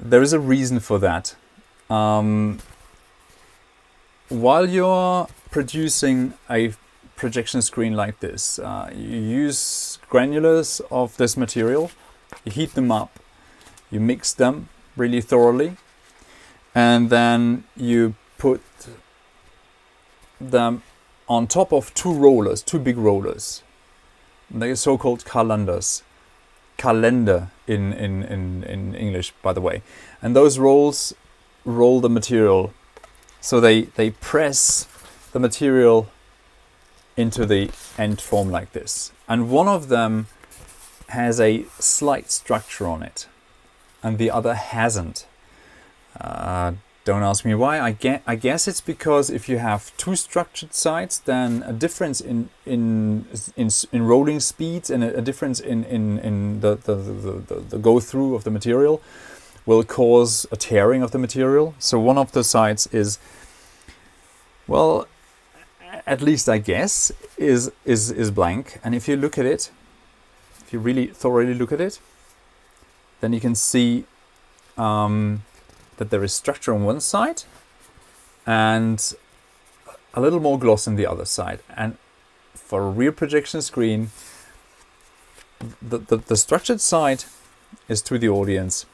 There is a reason for that. While you're producing a projection screen like this, you use granulars of this material, you heat them up, you mix them really thoroughly, and then you put them on top of two big rollers. They're so-called calendar in English, by the way. And those rolls roll the material, so they press the material into the end form like this. And one of them has a slight structure on it, and the other hasn't. Don't ask me why. I guess it's because if you have two structured sides, then a difference in rolling speeds and a difference in the go through of the material will cause a tearing of the material. So one of the sides is, well, at least I guess, is blank. And if you look at it, if you really thoroughly look at it, then you can see that there is structure on one side and a little more gloss on the other side. And for a real projection screen, the structured side is to the audience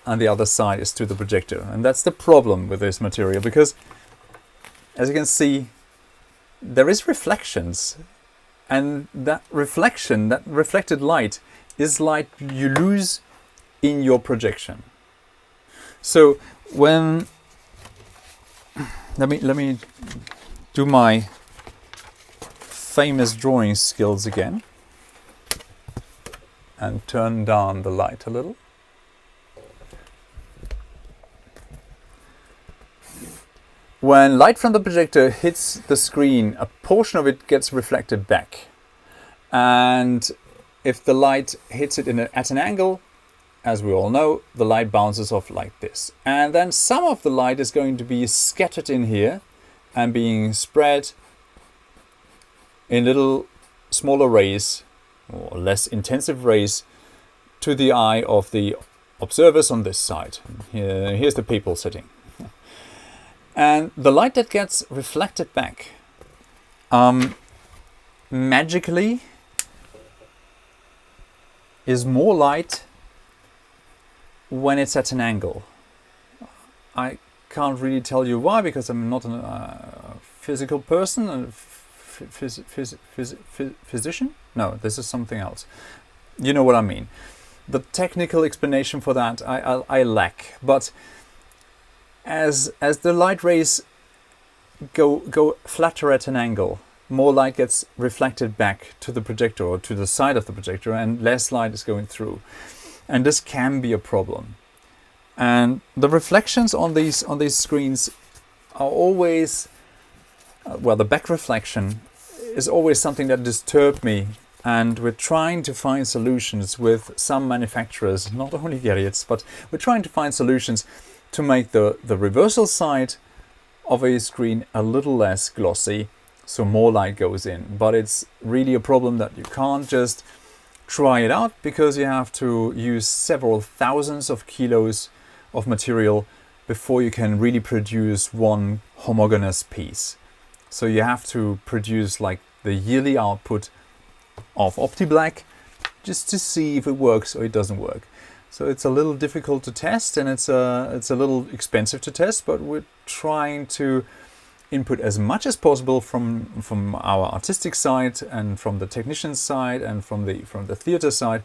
and the other side is to the projector. And that's the problem with this material, because as you can see, there is reflections, and that reflection, that reflected light, is light you lose in your projection. So when let me do my famous drawing skills again and turn down the light a little. When light from the projector hits the screen, a portion of it gets reflected back. And if the light hits it at an angle, as we all know, the light bounces off like this. And then some of the light is going to be scattered in here and being spread in little smaller rays, or less intensive rays, to the eye of the observers on this side. Here's the people sitting. And the light that gets reflected back magically is more light when it's at an angle. I can't really tell you why, because I'm not a physical person, a physician? No, this is something else. You know what I mean. The technical explanation for that I lack, but as the light rays go flatter at an angle, more light gets reflected back to the projector or to the side of the projector, and less light is going through, and this can be a problem. And the reflections on these screens are always, well, the back reflection is always something that disturbed me. And we're trying to find solutions with some manufacturers, not only Gerrits, but we're trying to find solutions to make the reversal side of a screen a little less glossy, so more light goes in. But it's really a problem that you can't just try it out, because you have to use several thousands of kilos of material before you can really produce one homogeneous piece. So you have to produce like the yearly output of OptiBlack just to see if it works or it doesn't work. So it's a little difficult to test, and it's a little expensive to test, but we're trying to input as much as possible from our artistic side and from the technician side and from the theater side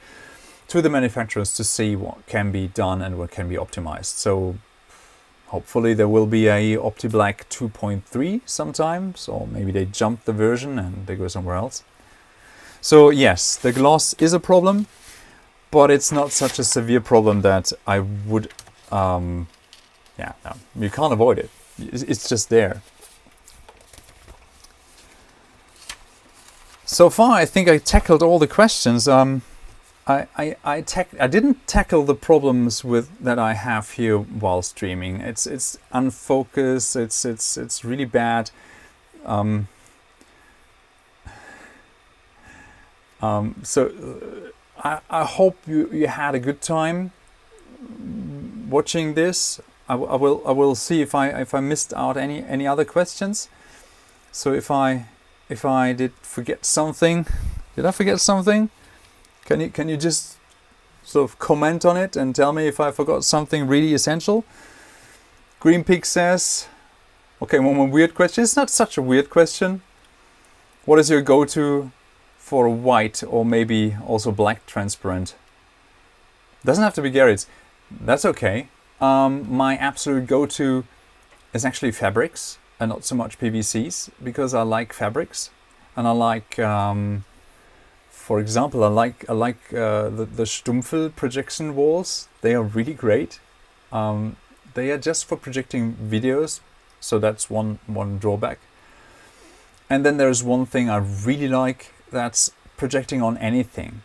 to the manufacturers to see what can be done and what can be optimized. So hopefully there will be a OptiBlack 2.3 sometimes, or maybe they jump the version and they go somewhere else. So yes, the gloss is a problem, but it's not such a severe problem that I would, no, you can't avoid it. It's just there. So far, I think I tackled all the questions. I didn't tackle the problems that I have here while streaming. It's unfocused. It's really bad. So I hope you had a good time watching this. I will see if I missed out any other questions. So if I did forget something, did I forget something? Can you just sort of comment on it and tell me if I forgot something really essential? Green Pig says, okay, one more weird question. It's not such a weird question. What is your go-to for white or maybe also black transparent? Doesn't have to be Gerrits. That's okay. My absolute go-to is actually fabrics and not so much PVCs, because I like fabrics, and I like, for example, I like the Stumpfel projection walls. They are really great. They are just for projecting videos, so that's one drawback. And then there's one thing I really like, that's projecting on anything.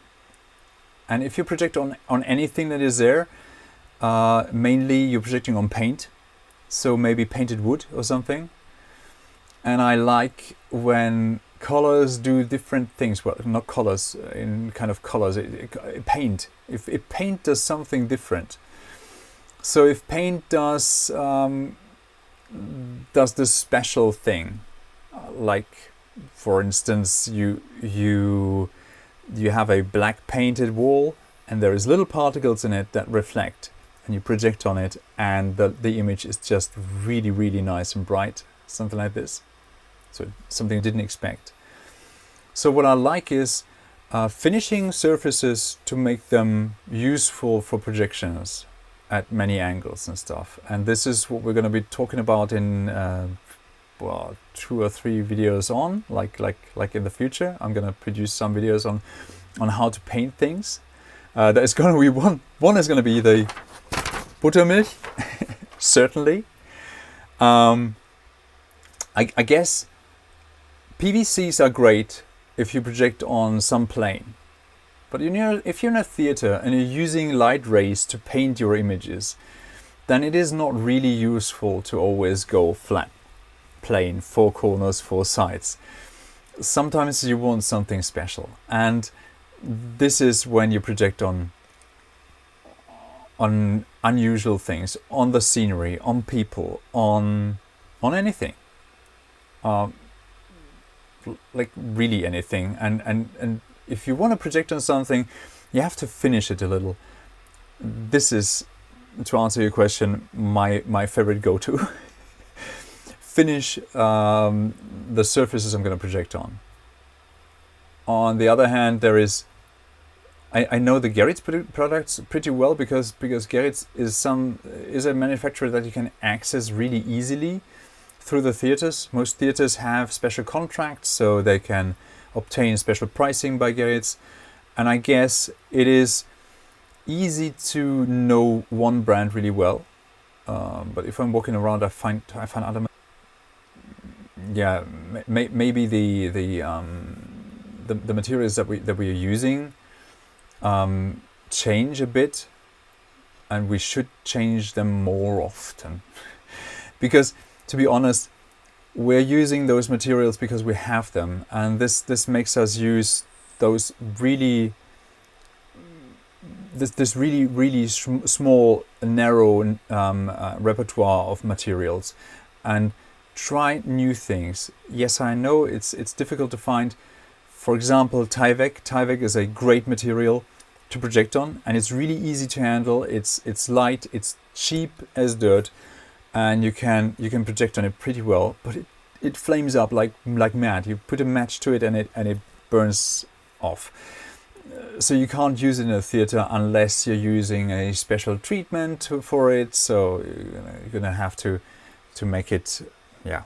And if you project on anything that is there, mainly you're projecting on paint, so maybe painted wood or something. And I like when colors do different things. Well, not colors, in kind of colors, paint. If paint does something different. So if paint does this special thing, like for instance, you have a black painted wall and there is little particles in it that reflect, and you project on it, and the image is just really, really nice and bright, something like this. So something I didn't expect. So what I like is finishing surfaces to make them useful for projections at many angles and stuff. And this is what we're going to be talking about in 2 or 3 videos on, like in the future. I'm going to produce some videos on how to paint things. There's going to be one is going to be the Buttermilch, certainly. I guess PVCs are great if you project on some plane. But if you're in a theater and you're using light rays to paint your images, then it is not really useful to always go flat, plane, 4 corners, 4 sides. Sometimes you want something special, and this is when you project on unusual things, on the scenery, on people, on anything. Like really anything, and if you want to project on something, you have to finish it a little. This is to answer your question, my favorite go-to. Finish the surfaces I'm going to project on. On the other hand, there is, I know the Gerrit's products pretty well because Gerrit's is a manufacturer that you can access really easily through the theaters. Most theaters have special contracts, so they can obtain special pricing by Gerrit's. And I guess it is easy to know one brand really well. But if I'm walking around, I find other. Yeah, maybe the materials that we are using change a bit, and we should change them more often. Because to be honest, we're using those materials because we have them, and this makes us use those really small, narrow repertoire of materials, and try new things. Yes, I know it's difficult to find. For example, Tyvek. Tyvek is a great material to project on, and it's really easy to handle. It's light, it's cheap as dirt, and you can project on it pretty well. But it flames up like mad. You put a match to it, and it burns off. So you can't use it in a theater unless you're using a special treatment for it. So you're gonna have to make it, yeah.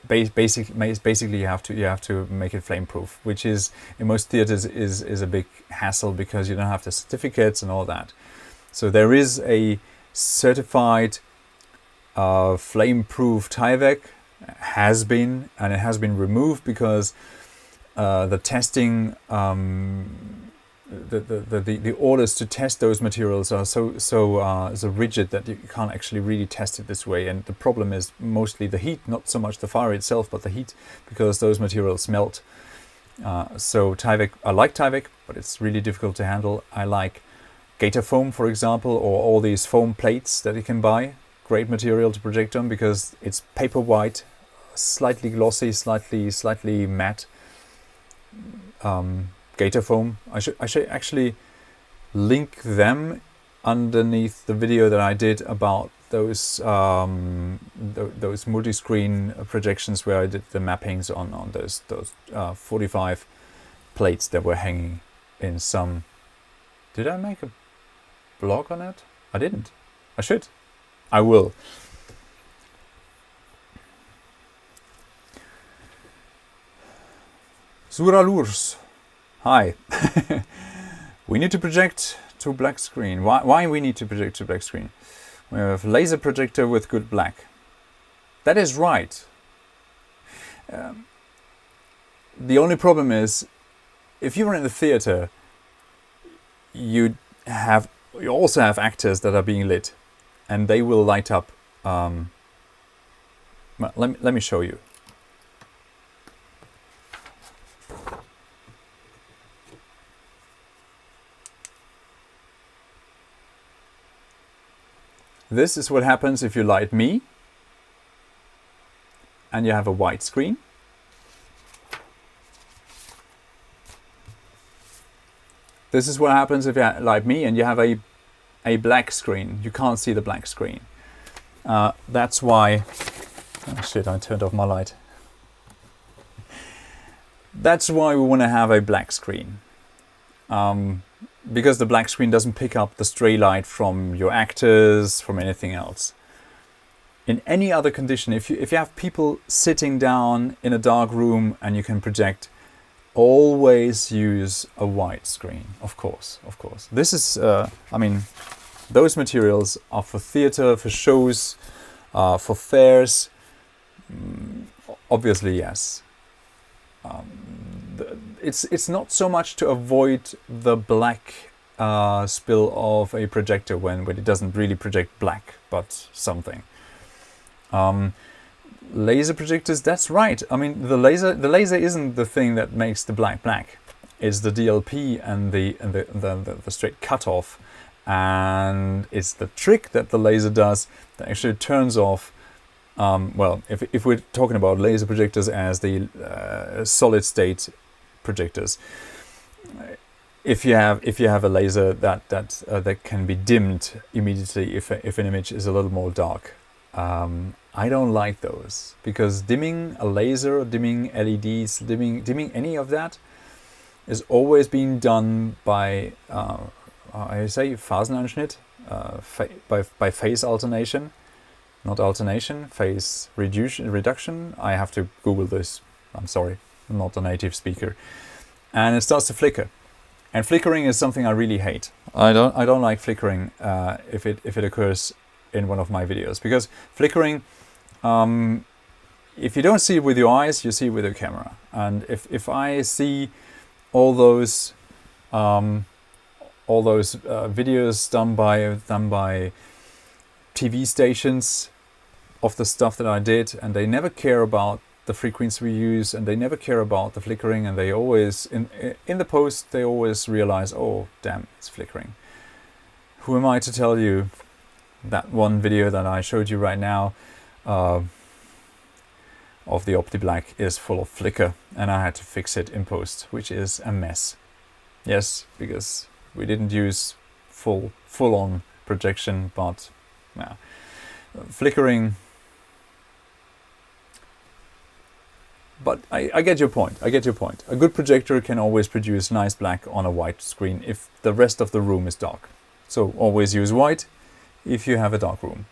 Basically, you have to make it flame proof, which is in most theaters is a big hassle because you don't have the certificates and all that. So there is a certified flame proof Tyvek, has been, and it has been removed because the testing, the orders to test those materials are so rigid that you can't actually really test it this way. And the problem is mostly the heat, not so much the fire itself, but the heat, because those materials melt. So Tyvek, I like Tyvek, but it's really difficult to handle. I like Gator foam, for example, or all these foam plates that you can buy. Great material to project on because it's paper white, slightly glossy, slightly matte. Gator foam. I should actually link them underneath the video that I did about those multi-screen projections where I did the mappings on those 45 plates that were hanging in some. Did I make a blog on it? I didn't. I should. I will. Zuralurs. Hi. We need to project to black screen. Why we need to project to black screen? We have laser projector with good black. That is right. The only problem is, if you're in the theater, you also have actors that are being lit, and they will light up. Well, let me show you. This is what happens if you light me and you have a white screen. This is what happens if you light me and you have a black screen. You can't see the black screen. That's why... Oh shit, I turned off my light. That's why we want to have a black screen. Because the black screen doesn't pick up the stray light from your actors, from anything else. In any other condition, if you have people sitting down in a dark room and you can project, always use a white screen, of course. This is, I mean, those materials are for theater, for shows, for fairs. Obviously, yes. It's not so much to avoid the black spill of a projector when it doesn't really project black, but something. Laser projectors, that's right. I mean, the laser isn't the thing that makes the black. It's the DLP and the straight cutoff, and it's the trick that the laser does that actually turns off. Well, if we're talking about laser projectors as the solid state projectors, if you have a laser that can be dimmed immediately if an image is a little more dark. I don't like those, because dimming a laser, dimming LEDs, dimming any of that is always being done by I say Phasenanschnitt, by phase alternation, not alternation, phase reduction. I have to Google this. I'm sorry, I'm not a native speaker. And it starts to flicker. And flickering is something I really hate. I don't like flickering if it occurs in one of my videos, because flickering, if you don't see it with your eyes, you see it with your camera. And if I see all those videos done by TV stations of the stuff that I did, and they never care about the frequency we use, and they never care about the flickering, and they always in the post they always realize, oh damn, it's flickering. Who am I to tell you that one video that I showed you right now of the OptiBlack is full of flicker, and I had to fix it in post, which is a mess. Yes, because we didn't use full-on projection, but yeah, flickering. But I get your point. I get your point. A good projector can always produce nice black on a white screen if the rest of the room is dark. So always use white if you have a dark room.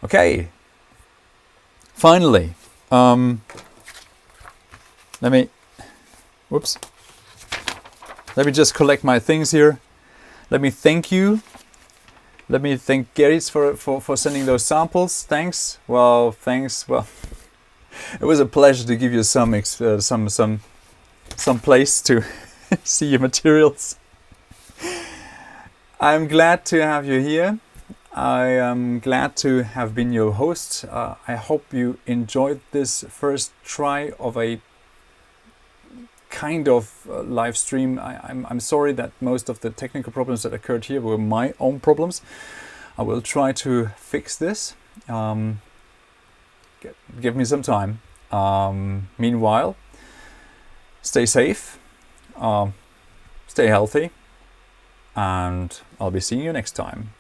Okay. Finally, let me just collect my things here. Let me thank you. Let me thank Gerrit for sending those samples. Thanks. Well, thanks. Well, it was a pleasure to give you some place to see your materials. I'm glad to have you here. I am glad to have been your host. I hope you enjoyed this first try of a kind of live stream. I'm sorry that most of the technical problems that occurred here were my own problems. I will try to fix this. Give me some time. Meanwhile, stay safe, stay healthy, and I'll be seeing you next time.